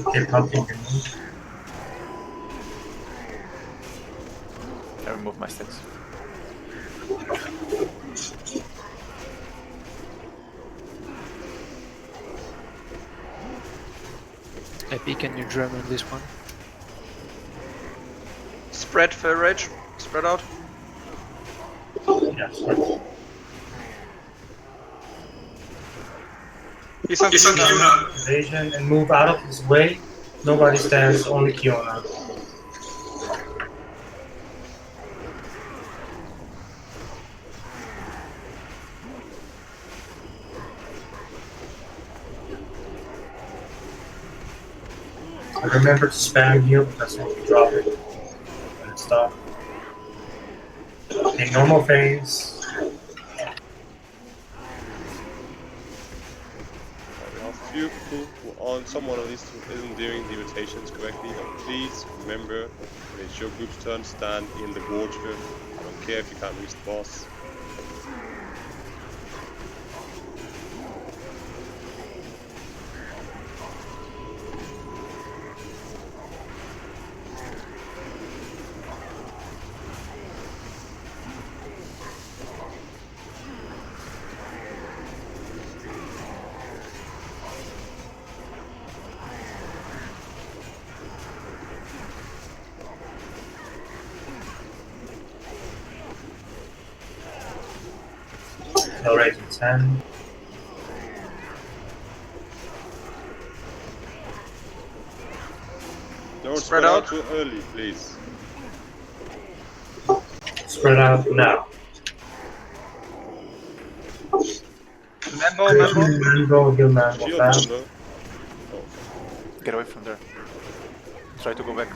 Okay, pumpkin can move. I remove my sticks. Epic, can you drum on this one? Spread, Fell Rage. Spread out. Yeah, sorry. He's on Kiona. Evasion and move out of his way. Nobody stands, only Kiona. So remember to spam heal because when you drop it, when it stops. Okay, normal phase. We have a few people who aren't, someone at least who isn't doing the rotations correctly, but please remember when it's your group's turn, stand in the water. I don't care if you can't reach the boss. Accelerate to 10. Don't spread out too early, please. Spread out now. Shield fast. Mambo. Get away from there. Try to go back.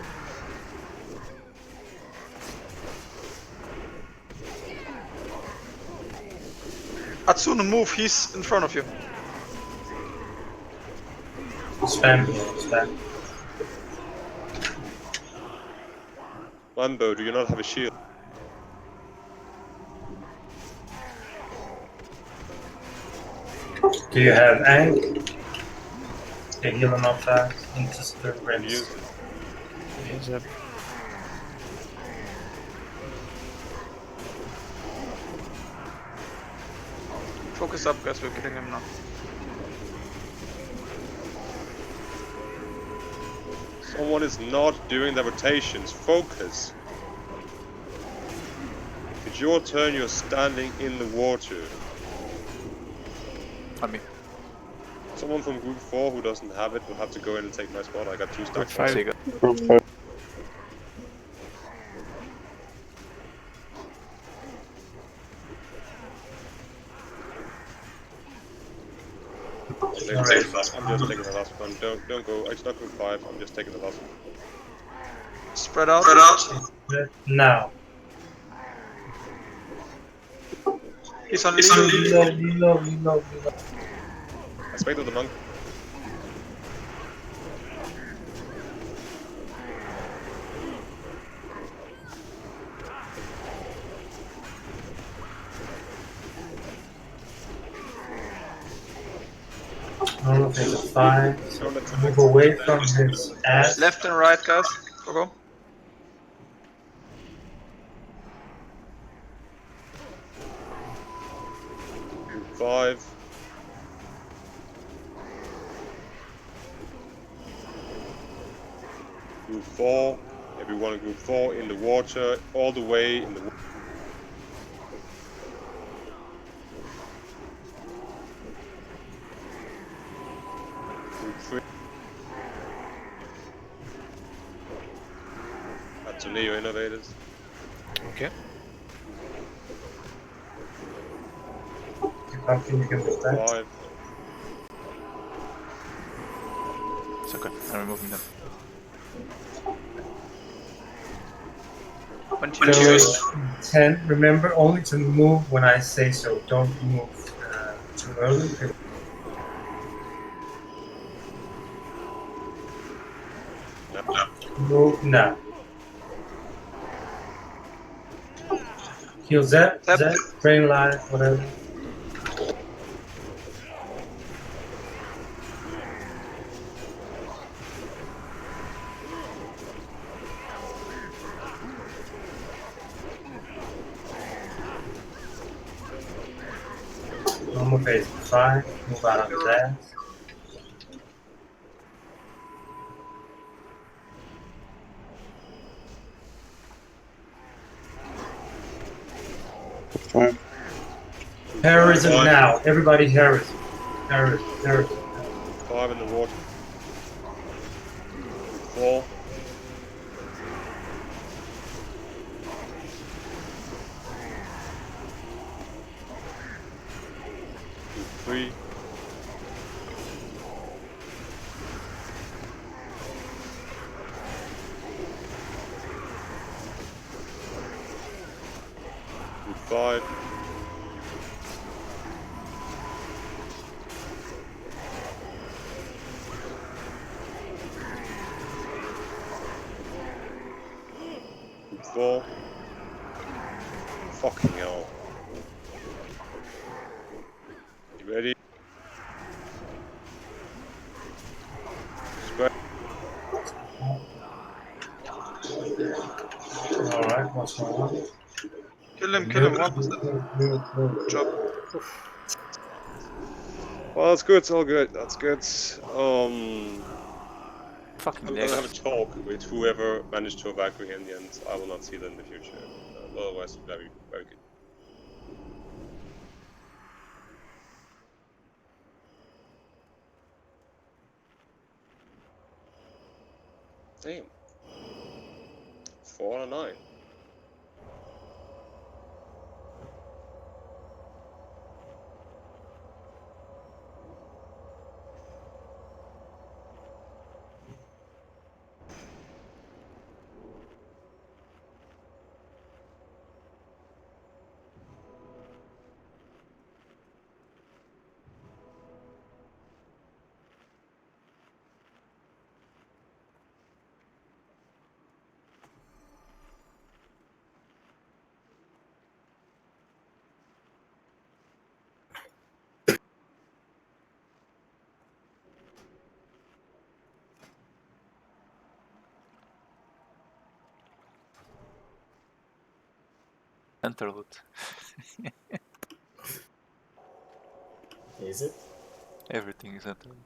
Atsuna, move, he's in front of you. Spam. Mambo, do you not have a shield? Do you have Ank? They heal him up fast. Just the rinse. He's up. Focus up, guys, we're killing him now. Someone is not doing the rotations. Focus. It's your turn, you're standing in the water. On me. Someone from group 4 who doesn't have it will have to go in and take my spot. I got 2 stacks. So you got Group 5. I'm just taking the last one. Don't go. It's not group 5. I'm just taking the last one. Spread out. Now. He's on lead. Reload. I spected the monk. Normal phase of 5. Move away from his ass. Left and right, guys. Go. Group 5. Group 4. Everyone in group 4 in the water, all the way in the water. Group 3. That's the Neo Innovators. Okay. You can move that. 5. It's okay. I'm removing them. So 10. Remember only to move when I say so. Don't move too early. Move now. Heal Zep, Brain Life, whatever. Normal phase 5, move out of his ass. Fine. Terrorism now. Everybody terrorism. Terrorism. 5 in the water. 4. Group 3. Fine. Four. Fucking hell. You ready? Spread. Alright, what's going on? Kill him, one. Good job. Well, that's good, it's all good, that's good. Fucking I'm gonna have a neggers. talk with whoever managed to evacuate in the end. I will not see them in the future. Otherwise, very, very good. Damn. 4 out of 9. Interlude. Is it? Everything is interlude.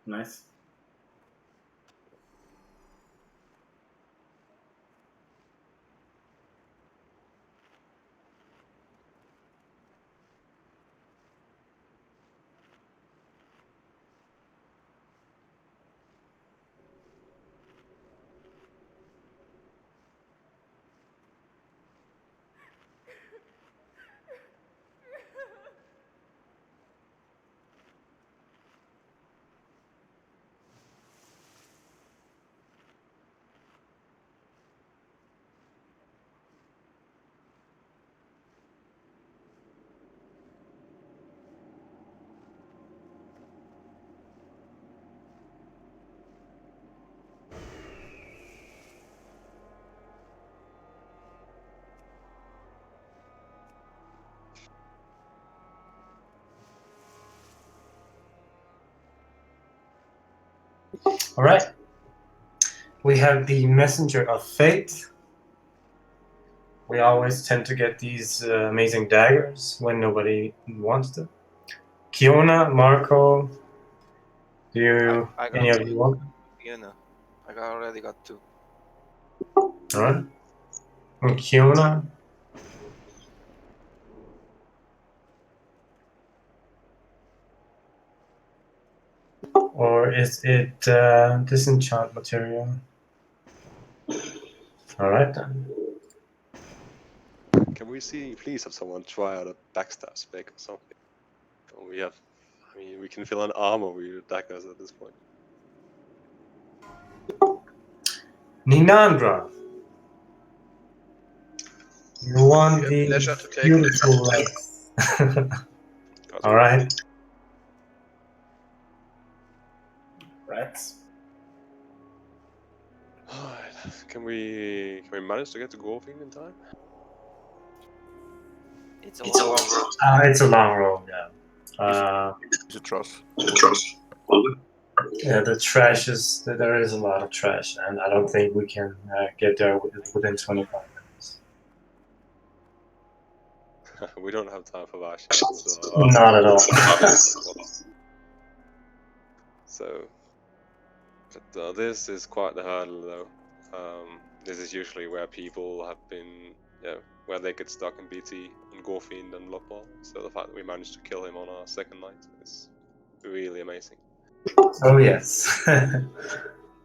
Nice. Alright. We have the Messenger of Fate. We always tend to get these amazing daggers when nobody wants them. Kiona, Marco, do you, I got any of you want? already got 2. Alright. And Kiona. Or is it disenchant material? Alright then. Can we please have someone try out a backstab spec or something? We have, I mean, we can fill an armor with daggers at this point. Ninandra. You want the Pleasure to take beautiful legs. Alright. Rats. Alright, can we manage to get to Golfing in time? It's a long road. It's a long road, yeah. It's a trust. Yeah, the trash is, there is a lot of trash, and I don't think we can get there within 25 minutes. We don't have time for that. Not at all. So, but this is quite the hurdle, though. This is usually where people have been, where they get stuck in BT on Gorfiend and Lockball. So the fact that we managed to kill him on our second night is really amazing. Oh yes,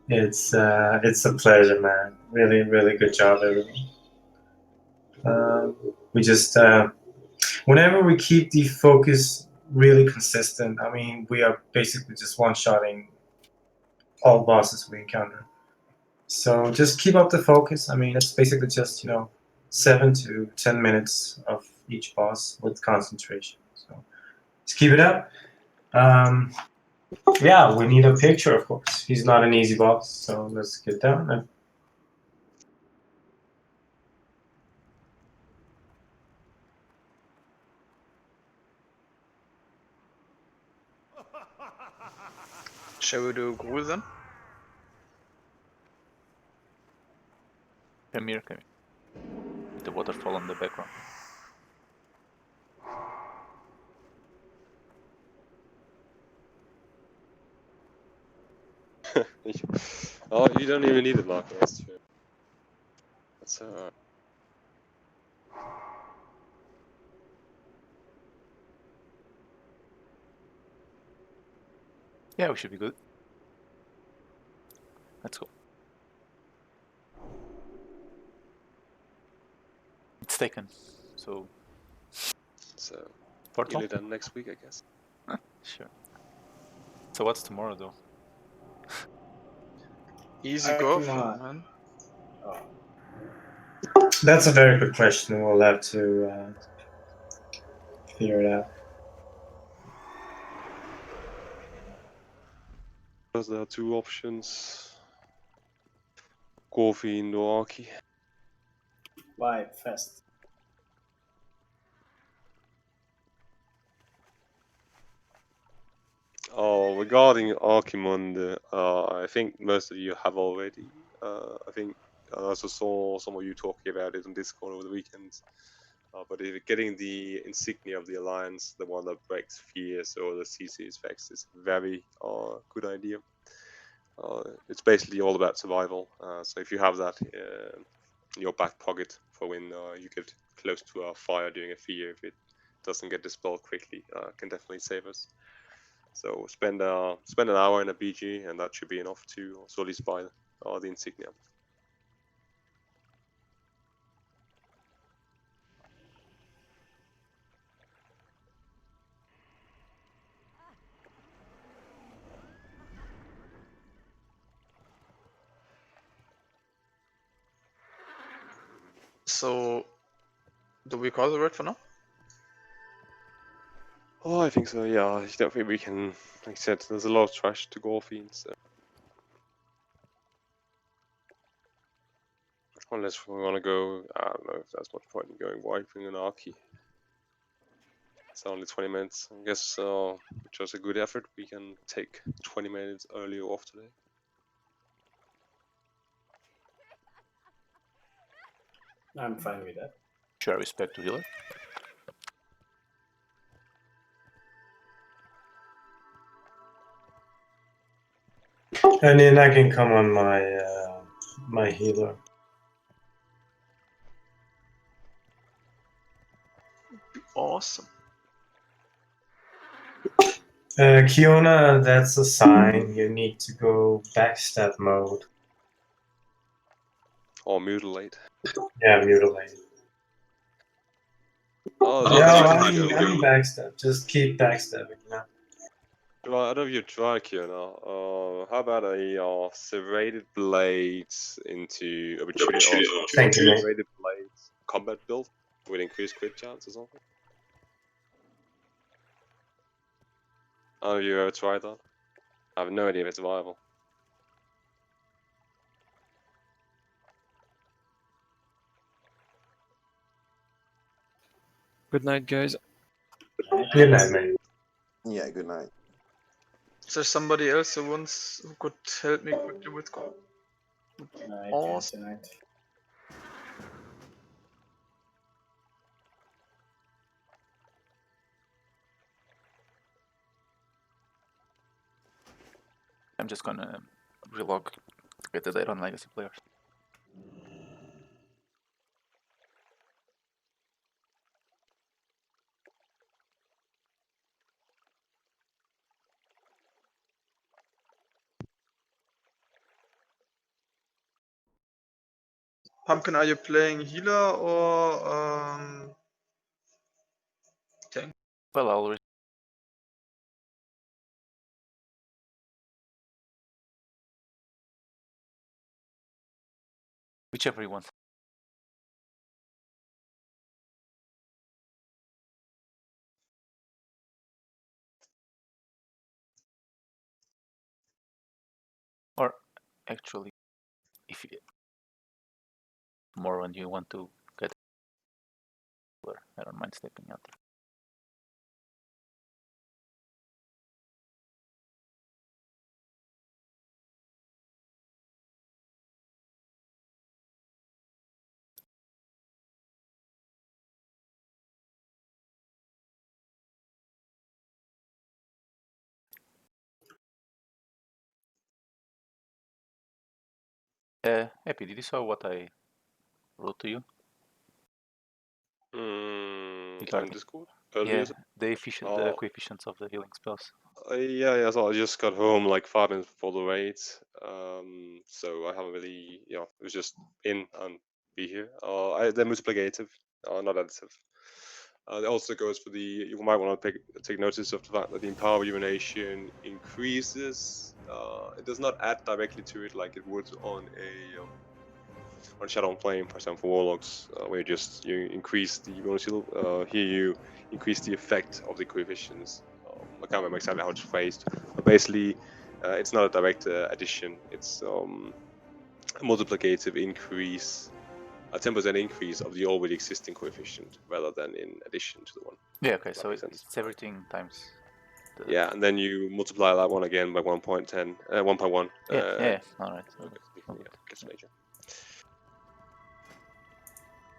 it's a pleasure, man. Really, really good job, everyone. We just whenever we keep the focus really consistent, I mean, we are basically just one-shotting all bosses we encounter. So just keep up the focus. I mean, it's basically just, you know, 7 to 10 minutes of each boss with concentration. So let's keep it up. Yeah, we need a picture, of course. He's not an easy boss, so let's get down and Shall we do Gruul then? Come here, come here. The waterfall in the background. Oh, you don't even need it, Mark. That's true. That's Yeah, we should be good. Let's go. It's taken, so. So, Portal? nearly done next week, I guess. Sure. So what's tomorrow, though? Easy go for man. Oh. that's a very good question. We'll have to figure it out. Because there are two options. Corvine or Arky. Why fast? Oh, regarding Archimond, I think most of you have already. I think I also saw some of you talking about it on Discord over the weekend. But if getting the insignia of the Alliance, the one that breaks fears or the CC effects, is a very good idea. It's basically all about survival. So if you have that in your back pocket for when you get close to a fire during a fear, if it doesn't get dispelled quickly, can definitely save us. So spend an hour in a BG, and that should be enough to also at least buy the insignia. So, do we call the red for now? Oh, I think so. Yeah, I don't think we can. Like I said, there's a lot of trash to go off in, so unless we want to go, I don't know if that's much point in going wiping an Arky. It's only 20 minutes. I guess which was a good effort. We can take 20 minutes earlier off today. I'm fine with that. Should I respect to healer? And then I can come on my my healer. Awesome. Kiona, that's a sign you need to go backstab mode. Or mutilate. Yeah, mutilate. Oh, Yeah, I mean backstab. Just keep backstabbing. Yeah. Well, I don't know if you try Kiona. How about a serrated blades into a serrated blades combat build with increased crit chance or something? I don't know if you ever tried that. I have no idea if it's viable. Good night, guys. Good night, mate. Yeah, good night. Is there somebody else who could help me quickly with call? Awesome. Tonight. I'm just gonna relog to get the data on legacy players. Pumpkin, are you playing healer or tank? Well, I'll whichever you want. Actually, if you, tomorrow and you want to get, I don't mind stepping out. Epi, did you saw what I wrote to you? On Discord? Earlier? Yeah, the coefficients of the healing spells. Yeah, so I just got home like 5 minutes before the raid, so I haven't really, it was just in and be here. They're multiplicative, not additive. It also goes for you might want to take notice of the fact that the empower urination increases. It does not add directly to it like it would on Shadow and Flame, for example, for Warlocks, where you increase the bonus heal. Here you increase the effect of the coefficients. I can't remember exactly how it's phrased, but basically, it's not a direct addition. It's a multiplicative increase, a 10% increase of the already existing coefficient, rather than in addition to the one. Yeah, okay, so it's everything times. Yeah, and then you multiply that one again by 1.10, 1.1. Yeah, all right. Gets major.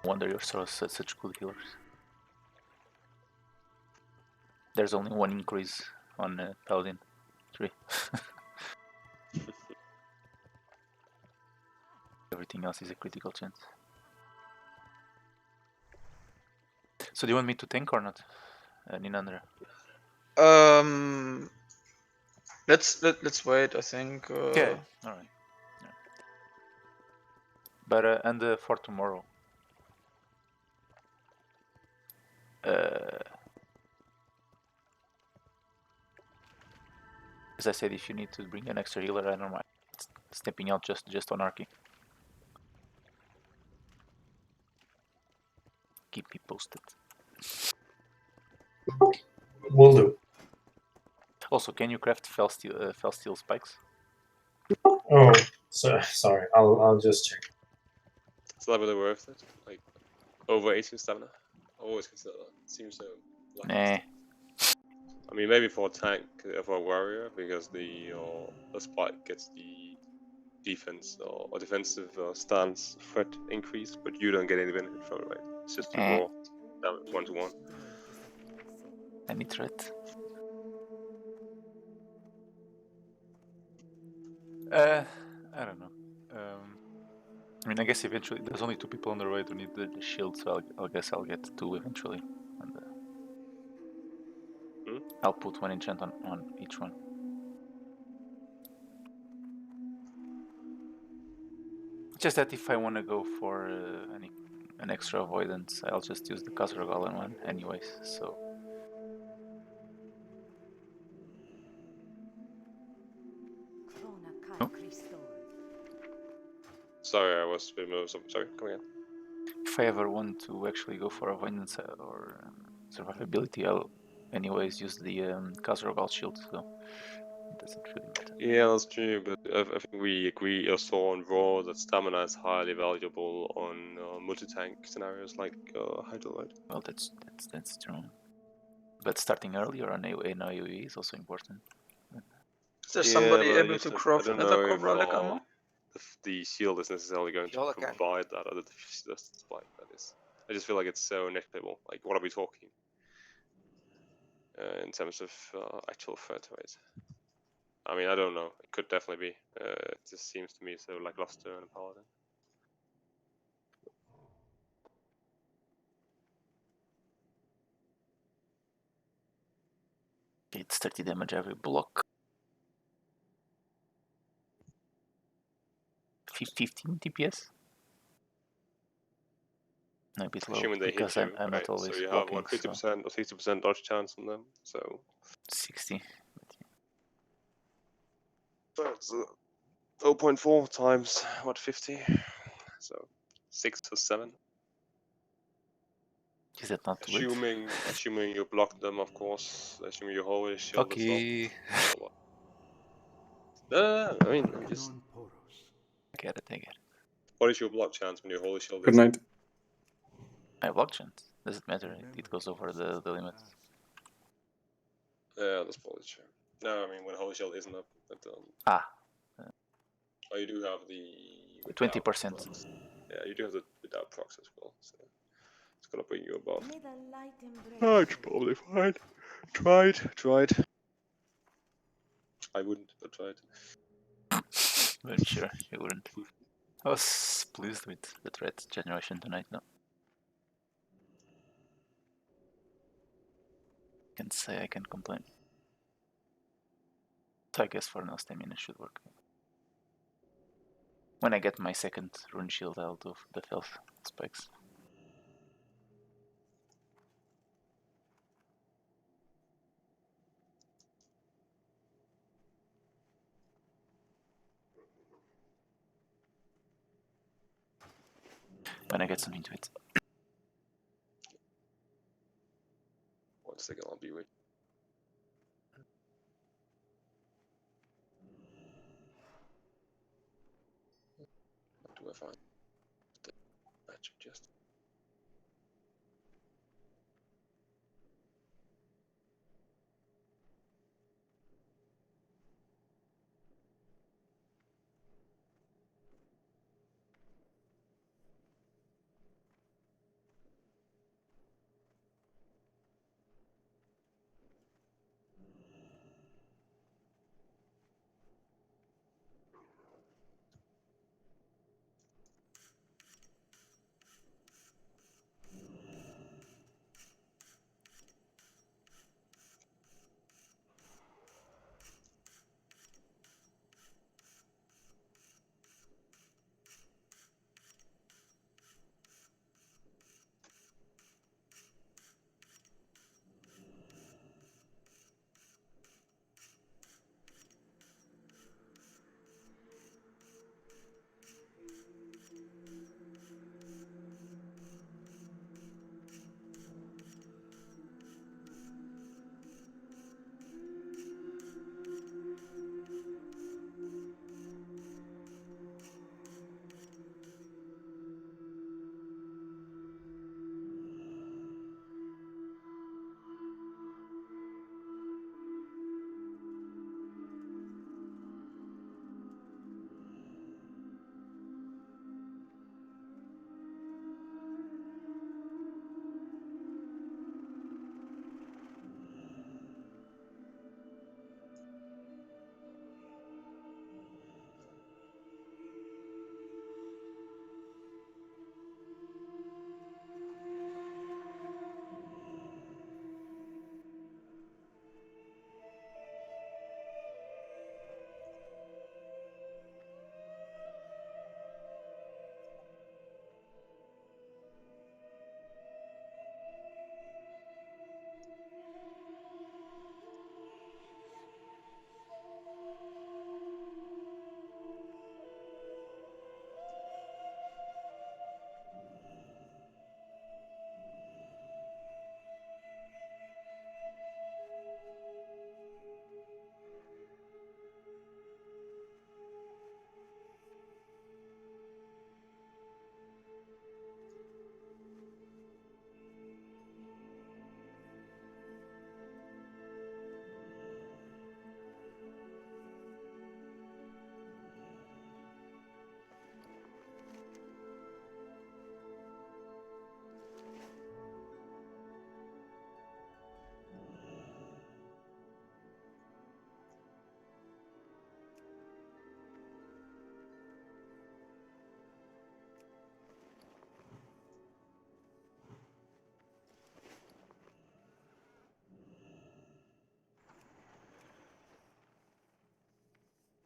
Wonder you're such good healers. There's only one increase on Paladin 3. Everything else is a critical chance. So do you want me to tank or not, Ninandra? Let's wait. I think. Yeah. All right. Yeah. But and for tomorrow. As I said, if you need to bring an extra healer, I don't mind stepping out just on Arky. Keep me posted. Will do. Also, can you craft fell steel spikes? Oh, sorry. I'll just check. It's not really worth it. Like over 18 stamina. I always consider that. It seems so. Nah. I mean, maybe for a tank, for a warrior, because the spike gets the defense or defensive stance threat increase, but you don't get any benefit from it, right? It's just the raw damage 1-to-1. Any threat? I don't know. I mean, I guess eventually there's only 2 people on the road who need the shield, so I guess I'll get 2 eventually. And, I'll put 1 enchant on each one. Just that if I want to go for an extra avoidance, I'll just use the Khazra-Golan one anyways, so... Oh. Sorry, I was a bit more... Sorry, come again. If I ever want to actually go for avoidance or survivability, I'll anyways use the Khazra-Gal shield, so it doesn't really matter. Yeah, that's true, but I think we agree also on Raw that stamina is highly valuable on multi-tank scenarios like Hydro, right? Well, that's true. But starting earlier on AoE is also important. Is there somebody able to craft Nether Cobra like ammo? The shield is necessarily going to provide that, or the spike, that is. I just feel like it's so negligible. Like, what are we talking? In terms of actual threat rate. I mean, I don't know. It could definitely be. It just seems to me so lackluster in a Paladin. It's 30 damage every block. 15 DPS? No, a bit low, assuming they because hit you, I'm right? not always so you blocking, have what, 50% or 60% dodge chance on them, so... 60. That's 0.4 times, what, 50? So, 6 or 7. Is that not assuming you block them, of course. Assuming you hold his shield okay. as well. I mean, I'm just I get it. What is your block chance when you holy shield? Good night. My block chance doesn't matter. It goes over the limit. Yeah, that's probably true. No, I mean when holy shield isn't up, but oh, you do have the 20%. Yeah, you do have the without procs as well, so it's gonna bring you above. Oh, it's probably fine. Tried. I wouldn't, but tried. I'm sure you wouldn't. I was pleased with the threat generation tonight, no? Can't say I can complain. So I guess for now stamina should work. When I get my second rune shield, I'll do the health spikes. When I get some into it. 1 second, I'll be with. What do I find? The match just.